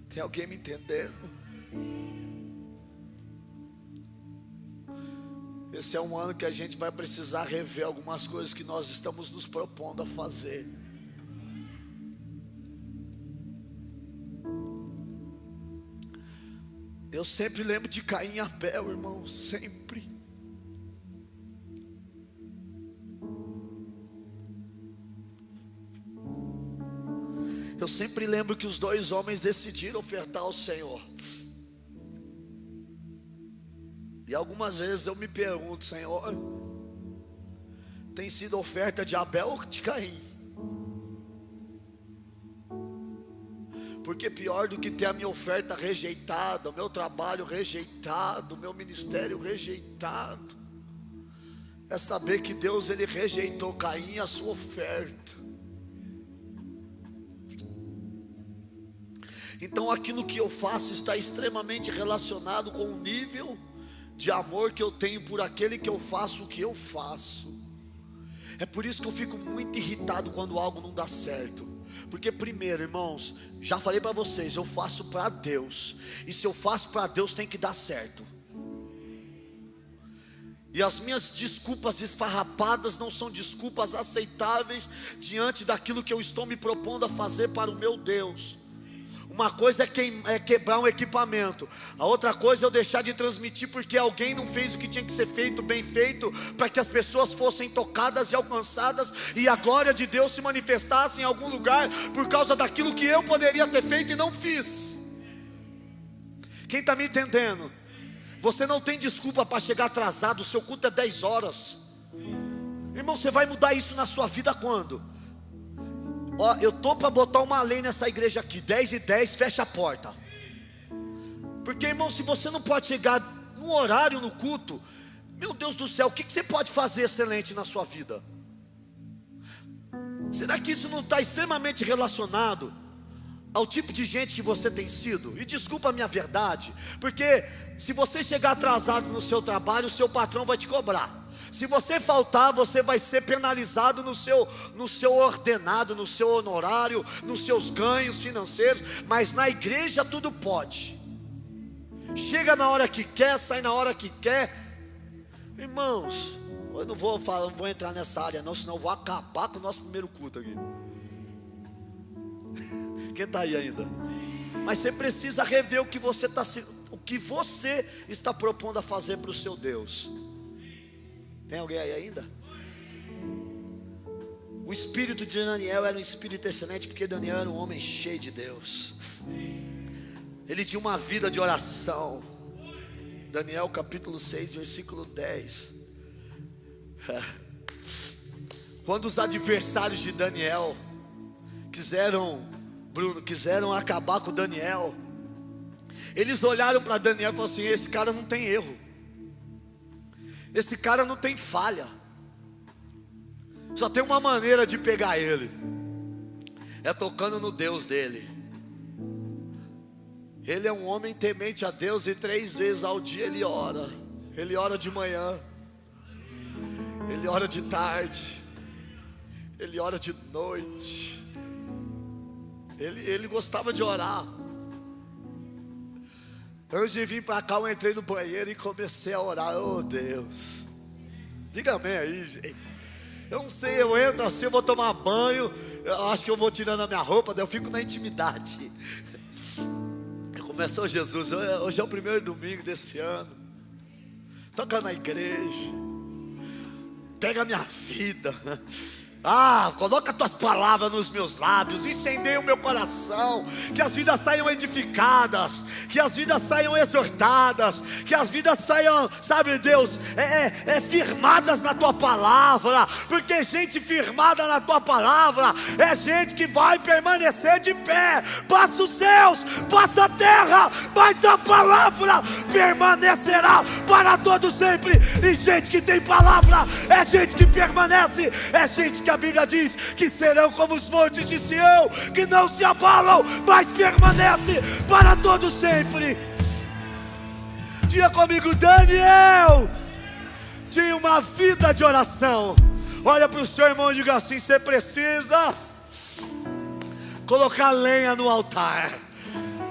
S1: Tem alguém me entendendo? Esse é um ano que a gente vai precisar rever algumas coisas que nós estamos nos propondo a fazer. Eu sempre lembro de Caim e Abel, irmão, sempre. Eu sempre lembro que os dois homens decidiram ofertar ao Senhor. E algumas vezes eu me pergunto, Senhor, tem sido oferta de Abel ou de Caim? Porque pior do que ter a minha oferta rejeitada, o meu trabalho rejeitado, o meu ministério rejeitado, é saber que Deus, ele rejeitou Caim e a sua oferta. Então aquilo que eu faço está extremamente relacionado com o nível de amor que eu tenho por aquele que eu faço o que eu faço. É por isso que eu fico muito irritado quando algo não dá certo. Porque primeiro, irmãos, já falei para vocês, eu faço para Deus. E se eu faço para Deus, tem que dar certo. E as minhas desculpas esfarrapadas não são desculpas aceitáveis diante daquilo que eu estou me propondo a fazer para o meu Deus. Uma coisa é quebrar um equipamento, a outra coisa é eu deixar de transmitir porque alguém não fez o que tinha que ser feito, bem feito, para que as pessoas fossem tocadas e alcançadas, e a glória de Deus se manifestasse em algum lugar, por causa daquilo que eu poderia ter feito e não fiz. Quem está me entendendo? Você não tem desculpa para chegar atrasado, o seu culto é 10 horas. Irmão, você vai mudar isso na sua vida quando? Ó, eu estou para botar uma lei nessa igreja aqui, 10h10, fecha a porta. Porque, irmão, se você não pode chegar no horário no culto, meu Deus do céu, o que você pode fazer excelente na sua vida? Será que isso não está extremamente relacionado ao tipo de gente que você tem sido? E desculpa a minha verdade, porque se você chegar atrasado no seu trabalho, o seu patrão vai te cobrar. Se você faltar, você vai ser penalizado no seu ordenado, no seu honorário, nos seus ganhos financeiros. Mas na igreja tudo pode. Chega na hora que quer, sai na hora que quer. Irmãos, eu não vou entrar nessa área não, senão eu vou acabar com o nosso primeiro culto aqui. Quem está aí ainda? Mas você precisa rever o que você está propondo a fazer para o seu Deus. Tem alguém aí ainda? O espírito de Daniel era um espírito excelente, porque Daniel era um homem cheio de Deus. Ele tinha uma vida de oração. Daniel capítulo 6, versículo 10. Quando os adversários de Daniel quiseram acabar com Daniel, eles olharam para Daniel e falaram assim: esse cara não tem erro, esse cara não tem falha, só tem uma maneira de pegar ele, é tocando no Deus dele. Ele é um homem temente a Deus e 3 vezes ao dia ele ora. Ele ora de manhã, ele ora de tarde, ele ora de noite. Ele gostava de orar. Antes de vir para cá, eu entrei no banheiro e comecei a orar. Oh Deus, diga amém aí, gente. Eu não sei, eu entro assim, eu vou tomar banho, eu acho que eu vou tirando a minha roupa, daí eu fico na intimidade. Começou Jesus, hoje é o primeiro domingo desse ano. Toca na igreja. Pega a minha vida. Coloca tuas palavras nos meus lábios, incendeia o meu coração, que as vidas saiam edificadas, que as vidas saiam exortadas, que as vidas saiam, sabe Deus, firmadas na tua palavra, porque gente firmada na tua palavra é gente que vai permanecer de pé. Passa os céus, passa a terra, mas a palavra permanecerá para todo sempre. E gente que tem palavra é gente que permanece, é gente que a Bíblia diz que serão como os montes de Sião, que não se abalam, mas permanece para todo sempre. Diga comigo: Daniel tinha uma vida de oração. Olha para o seu irmão e diga assim: você precisa colocar lenha no altar.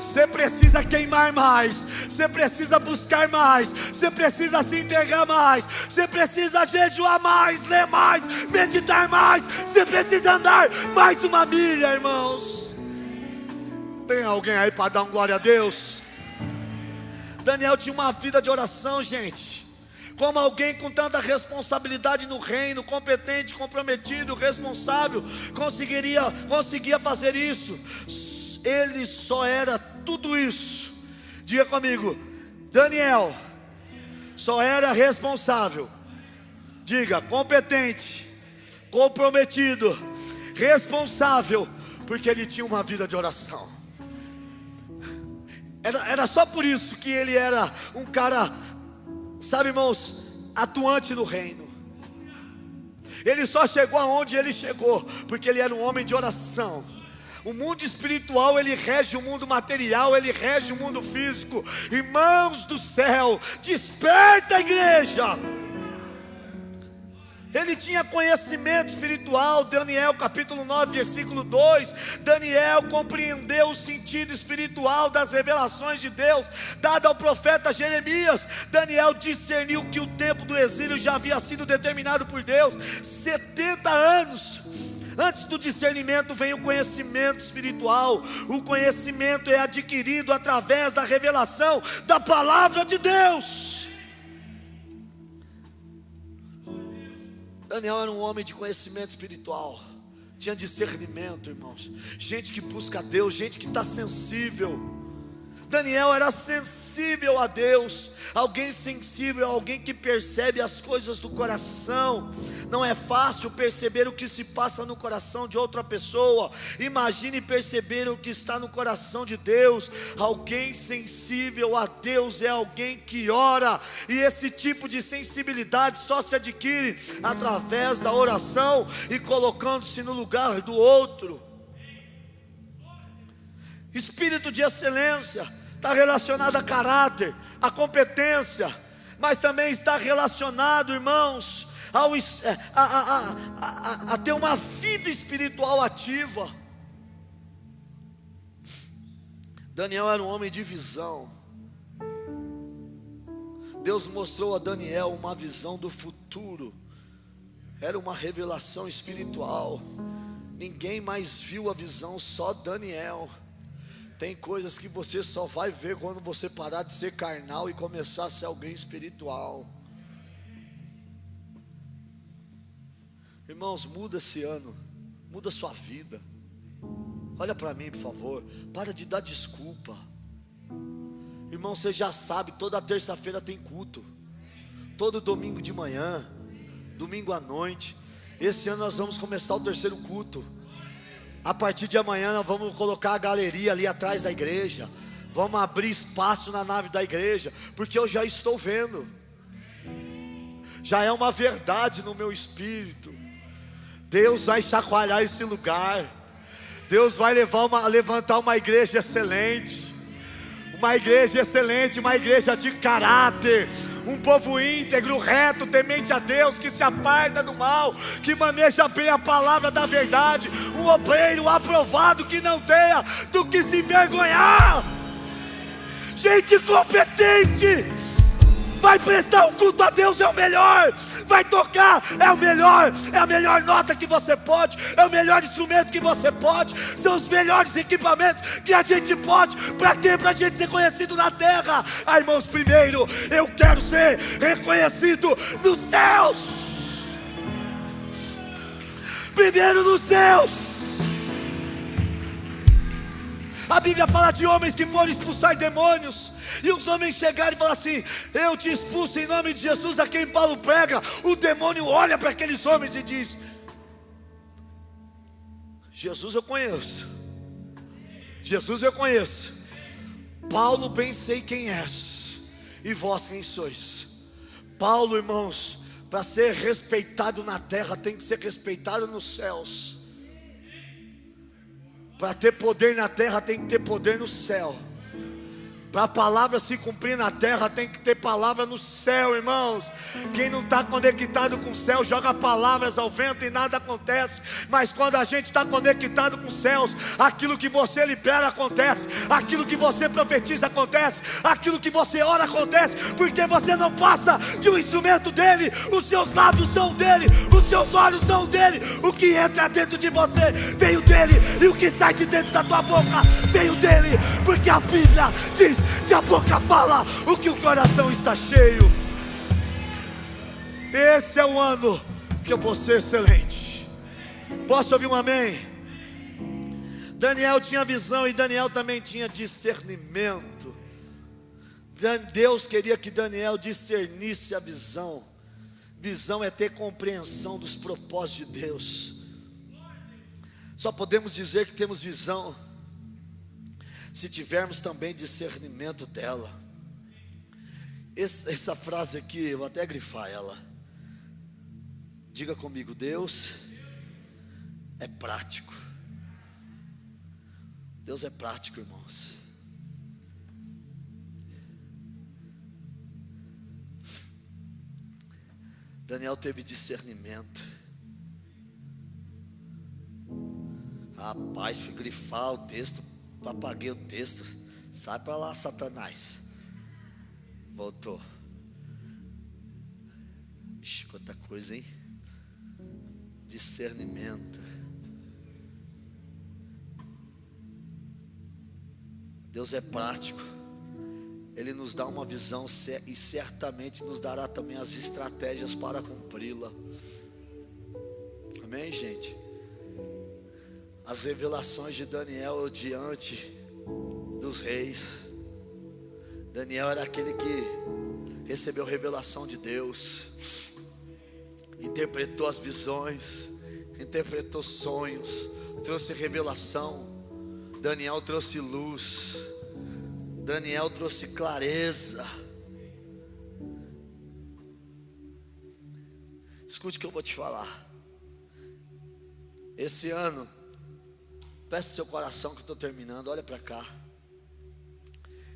S1: Você precisa queimar mais, você precisa buscar mais, você precisa se entregar mais, você precisa jejuar mais, ler mais, meditar mais, você precisa andar mais uma milha, irmãos. Tem alguém aí para dar um glória a Deus? Daniel tinha uma vida de oração, gente. Como alguém com tanta responsabilidade no reino, competente, comprometido, responsável, conseguia fazer isso? Ele só era tudo isso. Diga comigo: Daniel só era responsável. Diga: competente, comprometido, responsável, porque ele tinha uma vida de oração. Era só por isso que ele era um cara, sabe irmãos, atuante no reino. Ele só chegou aonde ele chegou porque ele era um homem de oração. O mundo espiritual, ele rege o mundo material, ele rege o mundo físico. Irmãos do céu, desperta a igreja. Ele tinha conhecimento espiritual. Daniel capítulo 9 versículo 2. Daniel compreendeu o sentido espiritual das revelações de Deus dada ao profeta Jeremias. Daniel discerniu que o tempo do exílio já havia sido determinado por Deus. 70 anos antes do discernimento vem o conhecimento espiritual. O conhecimento é adquirido através da revelação da palavra de Deus. Daniel era um homem de conhecimento espiritual. Tinha discernimento, irmãos. Gente que busca a Deus, gente que está sensível. Daniel era sensível a Deus. Alguém sensível é alguém que percebe as coisas do coração. Não é fácil perceber o que se passa no coração de outra pessoa. Imagine perceber o que está no coração de Deus. Alguém sensível a Deus é alguém que ora. E esse tipo de sensibilidade só se adquire através da oração e colocando-se no lugar do outro. Espírito de excelência está relacionado a caráter, a competência, mas também está relacionado, irmãos, a ter uma vida espiritual ativa. Daniel era um homem de visão. Deus mostrou a Daniel uma visão do futuro. Era uma revelação espiritual. Ninguém mais viu a visão, só Daniel. Tem coisas que você só vai ver quando você parar de ser carnal e começar a ser alguém espiritual. Irmãos, muda esse ano, muda a sua vida. Olha para mim, por favor. Para de dar desculpa. Irmão, você já sabe, toda terça-feira tem culto. Todo domingo de manhã, domingo à noite. Esse ano nós vamos começar o terceiro culto. A partir de amanhã nós vamos colocar a galeria ali atrás da igreja. Vamos abrir espaço na nave da igreja, porque eu já estou vendo. Já é uma verdade no meu espírito. Deus vai chacoalhar esse lugar. Deus vai levantar uma igreja excelente. Uma igreja excelente, uma igreja de caráter. Um povo íntegro, reto, temente a Deus, que se aparta do mal, que maneja bem a palavra da verdade. Um obreiro aprovado, que não tenha do que se envergonhar. Gente competente.
S2: vai prestar um culto a Deus, é o melhor, vai tocar, é o melhor, é a melhor nota que você pode, é o melhor instrumento que você pode, são os melhores equipamentos que a gente pode. Para quê? Para a gente ser conhecido na terra. Ah, irmãos, primeiro eu quero ser reconhecido nos céus, primeiro nos céus. A Bíblia fala de homens que foram expulsar demônios, e os homens chegaram e falaram assim: eu te expulso em nome de Jesus, a quem Paulo prega. O demônio olha para aqueles homens e diz: Jesus eu conheço, Jesus eu conheço, Paulo bem sei quem és, e vós quem sois. Paulo, irmãos, para ser respeitado na terra, tem que ser respeitado nos céus. Para ter poder na terra, tem que ter poder no céu. Para a palavra se cumprir na terra, tem que ter palavra no céu, irmãos. Quem não está conectado com o céu, joga palavras ao vento e nada acontece. Mas quando a gente está conectado com os céus, aquilo que você libera acontece, aquilo que você profetiza acontece, aquilo que você ora acontece, porque você não passa de um instrumento dele. Os seus lábios são dele, os seus olhos são dele. O que entra dentro de você veio dele, e o que sai de dentro da tua boca veio dele, porque a Bíblia diz que a boca fala o que o coração está cheio. Esse é o ano que eu vou ser excelente. Posso ouvir um amém? Daniel tinha visão, e Daniel também tinha discernimento. Deus queria que Daniel discernisse a visão. Visão é ter compreensão dos propósitos de Deus. Só podemos dizer que temos visão se tivermos também discernimento dela. Essa frase aqui, eu vou até grifar ela. Diga comigo: Deus é prático. Deus é prático, irmãos. Daniel teve discernimento. Rapaz, fui grifar o texto, apaguei o texto. Sai para lá, Satanás. Voltou. Ixi, quanta coisa, hein? Discernimento. Deus é prático. Ele nos dá uma visão e certamente nos dará também as estratégias para cumpri-la. Amém, gente? As revelações de Daniel diante dos reis. Daniel era aquele que recebeu revelação de Deus, interpretou as visões, interpretou sonhos, trouxe revelação. Daniel trouxe luz, Daniel trouxe clareza. Escute o que eu vou te falar. Esse ano, peça seu coração que eu estou terminando, olha para cá.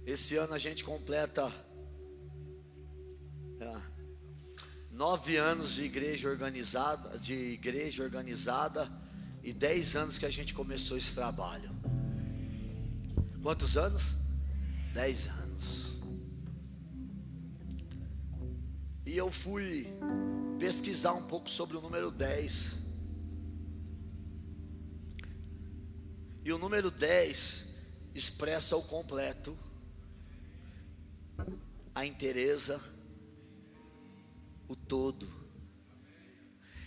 S2: Esse ano a gente completa 9 anos de igreja organizada, e 10 anos que a gente começou esse trabalho. Quantos anos? 10 anos. E eu fui pesquisar um pouco sobre o número 10. E o número 10 expressa o completo, a inteireza, o todo.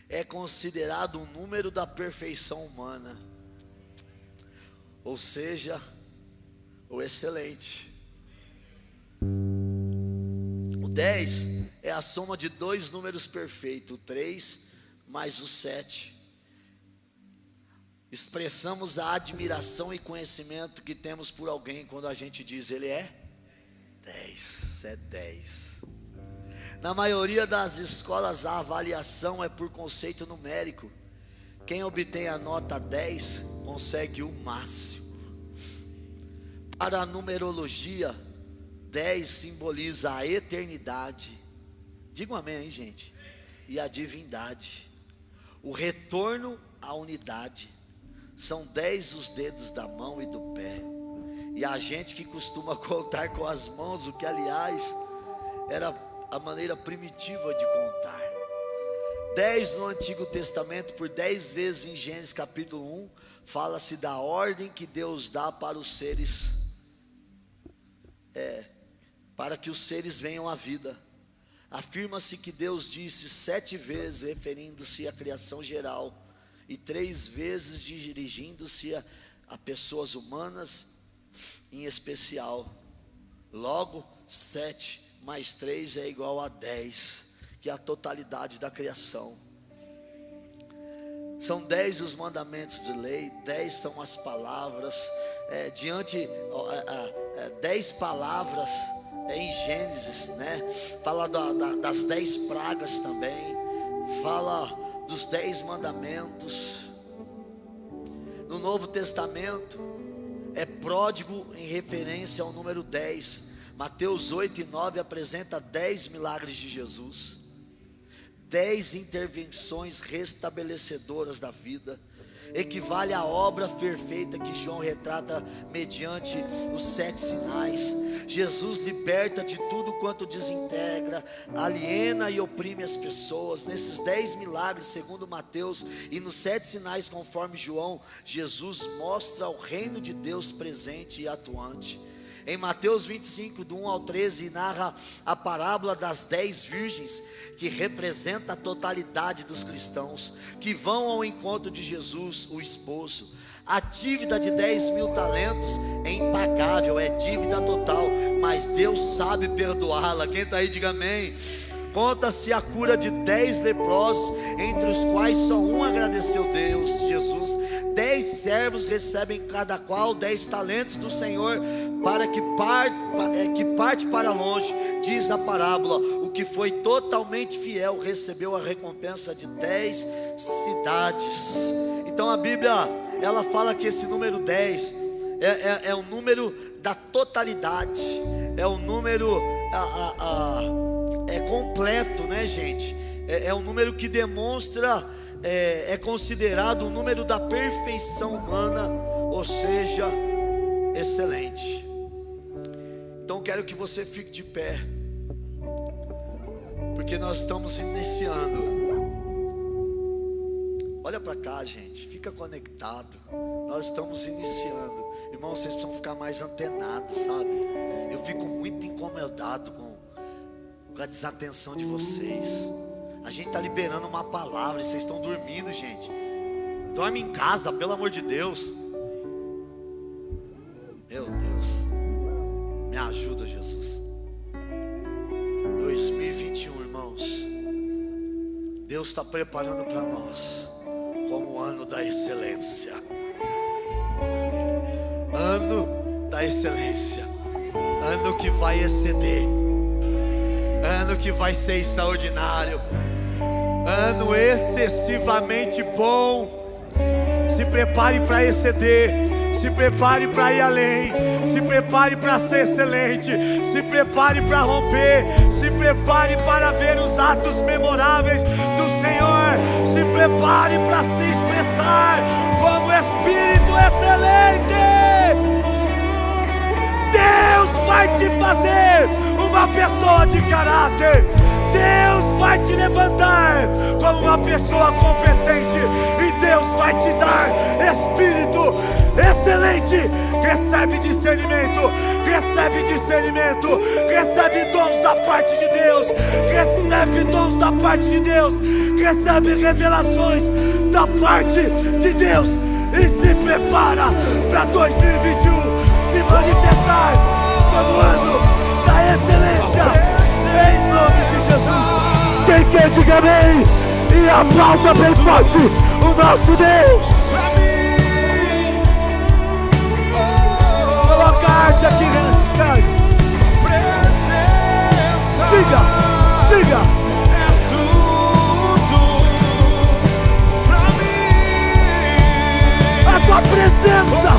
S2: É considerado um número da perfeição humana, ou seja, o excelente. O 10 é a soma de dois números perfeitos, o 3 mais o 7. Expressamos a admiração e conhecimento que temos por alguém quando a gente diz ele é 10, você é 10. Na maioria das escolas a avaliação é por conceito numérico. Quem obtém a nota 10 consegue o máximo. Para a numerologia, 10 simboliza a eternidade. Diga um amém aí, gente. E a divindade. O retorno à unidade. São 10 os dedos da mão e do pé. E a gente que costuma contar com as mãos, o que aliás era
S1: a maneira primitiva de contar. 10 no Antigo Testamento, por 10 vezes em Gênesis capítulo 1, fala-se da ordem que Deus dá para os seres, para que os seres venham à vida. Afirma-se que Deus disse 7 vezes, referindo-se à criação geral, e 3 vezes dirigindo-se a pessoas humanas em especial. Logo, 7 mais 3 é igual a 10, que é a totalidade da criação. São 10 os mandamentos de lei, 10 são as palavras, 10 palavras em Gênesis, né? Fala das 10 pragas também, fala dos 10 mandamentos. No Novo Testamento é pródigo em referência ao número 10. Mateus 8 e 9 apresenta 10 milagres de Jesus, 10 intervenções restabelecedoras da vida. Equivale à obra perfeita que João retrata mediante os 7 sinais. Jesus liberta de tudo quanto desintegra, aliena e oprime as pessoas. Nesses 10 milagres, segundo Mateus, e nos 7 sinais, conforme João, Jesus mostra o reino de Deus presente e atuante. Em Mateus 25, do 1 ao 13, narra a parábola das 10 virgens, que representa a totalidade dos cristãos, que vão ao encontro de Jesus, o esposo. A dívida de 10.000 talentos é impagável, é dívida total, mas Deus sabe perdoá-la. Quem está aí, diga amém. Conta-se a cura de 10 leprosos, entre os quais só um agradeceu Deus, Jesus. 10 servos recebem cada qual 10 talentos do Senhor, para que parte para longe. Diz a parábola: o que foi totalmente fiel recebeu a recompensa de 10 cidades. Então a Bíblia, ela fala que esse número 10 é o número da totalidade, é o número completo, né, gente? É um número que demonstra, é considerado o número da perfeição humana, ou seja, excelente. Então quero que você fique de pé, porque nós estamos iniciando. Olha para cá, gente, fica conectado. Nós estamos iniciando. Irmãos, vocês precisam ficar mais antenados, sabe? Eu fico muito incomodado com a desatenção de vocês. A gente está liberando uma palavra e vocês estão dormindo, gente. Dorme em casa, pelo amor de Deus. Meu Deus, me ajuda, Jesus. 2021, irmãos, Deus está preparando para nós como o ano da excelência. Ano da excelência. Ano que vai exceder. Ano que vai ser extraordinário. Ano excessivamente bom. Se prepare para exceder. Se prepare para ir além. Se prepare para ser excelente. Se prepare para romper. Se prepare para ver os atos memoráveis do Senhor. Se prepare para se expressar como Espírito excelente. Deus vai te fazer uma pessoa de caráter. Deus vai te levantar como uma pessoa competente. E Deus vai te dar Espírito excelente. Recebe discernimento. Recebe discernimento. Recebe dons da parte de Deus. Recebe dons da parte de Deus. Recebe revelações da parte de Deus. E se prepara para 2021 se manifestar como ano da excelência, em nome de Jesus. Quem quer, diga amém, e aplauda bem forte o nosso Deus. Coloca a arte aqui, Ricardo. Diga, diga.
S3: É tudo pra mim.
S1: A tua presença.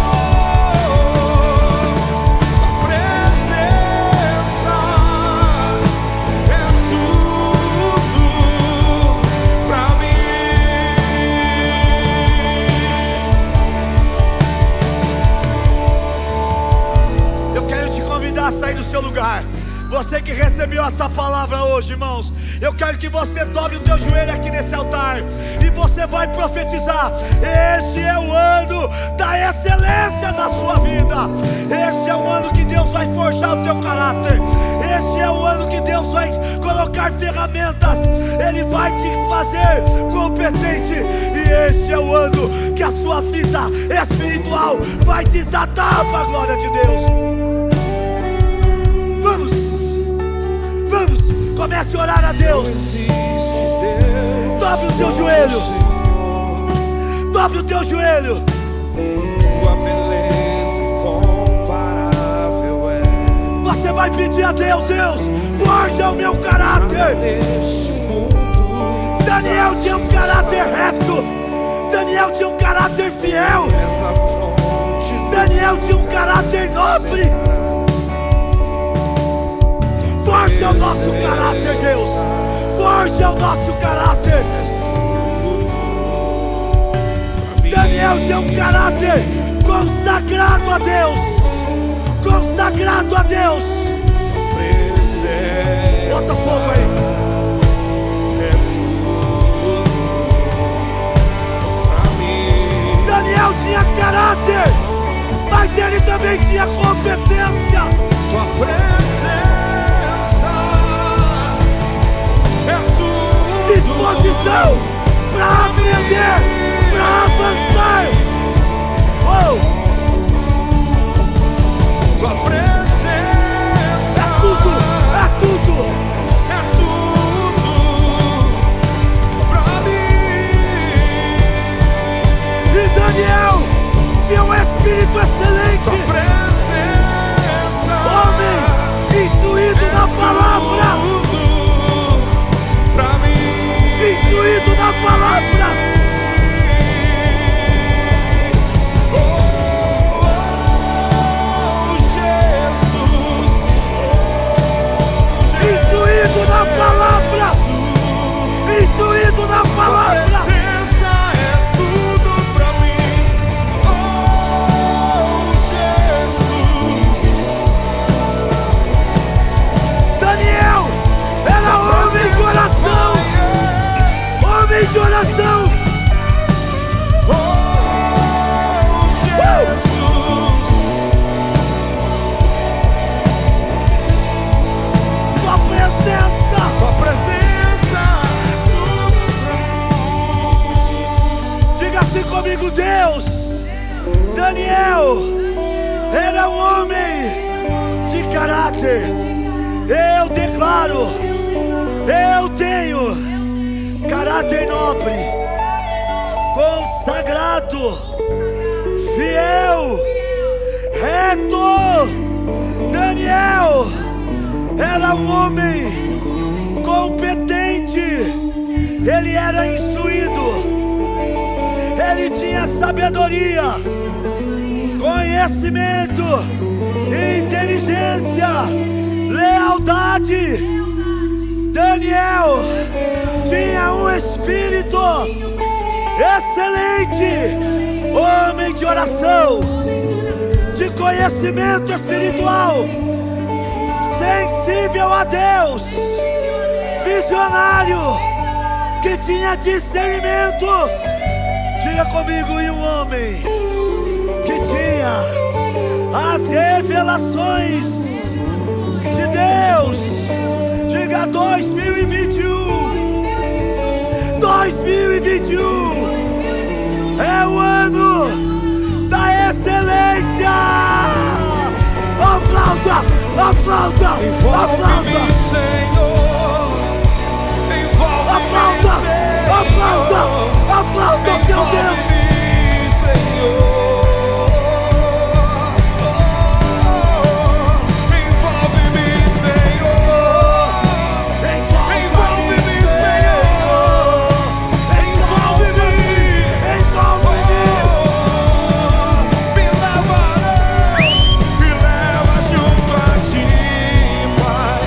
S2: A sair do seu lugar. Você que recebeu essa palavra hoje, irmãos, eu quero que você dobre o teu joelho aqui nesse altar e você vai profetizar. Este é o ano da excelência na sua vida. Este é o ano que Deus vai forjar o teu caráter. Este é o ano que Deus vai colocar ferramentas. Ele vai te fazer competente. E este é o ano que a sua vida espiritual vai desatar para a glória de Deus. Vamos, comece a orar a Deus. Dobre o teu joelho. Dobre o teu joelho.
S3: Tua beleza incomparável é.
S2: Você vai pedir a Deus: Deus, forja o meu caráter. Daniel tinha um caráter reto. Daniel tinha um caráter fiel. Daniel tinha um caráter nobre. Forja o nosso caráter, Deus. Forja o nosso caráter. Daniel tinha um caráter consagrado a Deus. Consagrado a Deus. Bota fogo aí. Daniel tinha caráter, mas ele também tinha competência.
S3: Tua presença é tudo.
S2: Disposição para aprender, para avançar.
S3: Tua presença
S2: é tudo, é tudo.
S3: É tudo pra mim.
S2: E Daniel tinha um espírito excelente.
S3: Tua presença,
S2: homem instruído na palavra.
S3: tudo pra mim.
S2: Instruído na palavra. Instruído na palavra. Instruído na palavra.
S3: Tua presença é tudo pra mim. Oh, Jesus.
S2: Daniel era homem de oração. Homem de oração.
S3: Oh, Jesus.
S2: Tua presença.
S3: Tua presença é tudo pra mim.
S2: Diga assim comigo: Deus. Daniel era um homem de caráter. Eu declaro, eu tenho caráter nobre, consagrado, fiel, reto. Daniel era um homem competente. Ele era instruído. Ele tinha sabedoria, conhecimento, inteligência, lealdade. Daniel tinha um espírito excelente, homem de oração, de conhecimento espiritual, sensível a Deus, visionário, que tinha discernimento. Diga comigo: e um homem que tinha as revelações de Deus. Diga 2021. 2021 é o ano da excelência. Aplauda, aplauda, aplauda.
S3: Envolve-me, Senhor. Envolve-me,
S2: Aplauda,
S3: Senhor.
S2: aplauda, aplauda, meu Deus.
S3: Envolve-me, Senhor. Envolve-me, Senhor. Envolve-me, Senhor. Envolve-me. Me leva, Deus. Me leva junto a ti, Pai.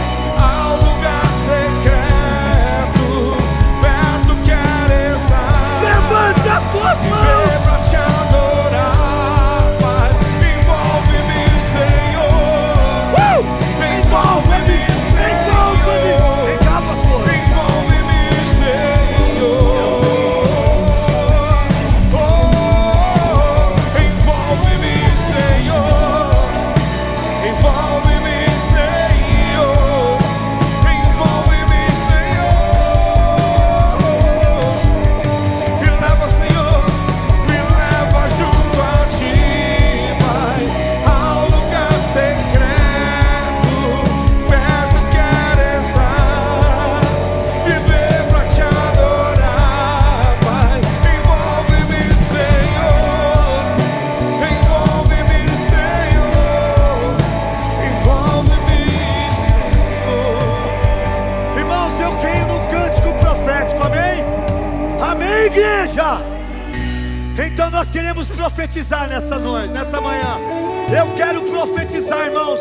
S2: igreja. Então nós queremos profetizar nessa noite, nessa manhã. Eu quero profetizar, irmãos.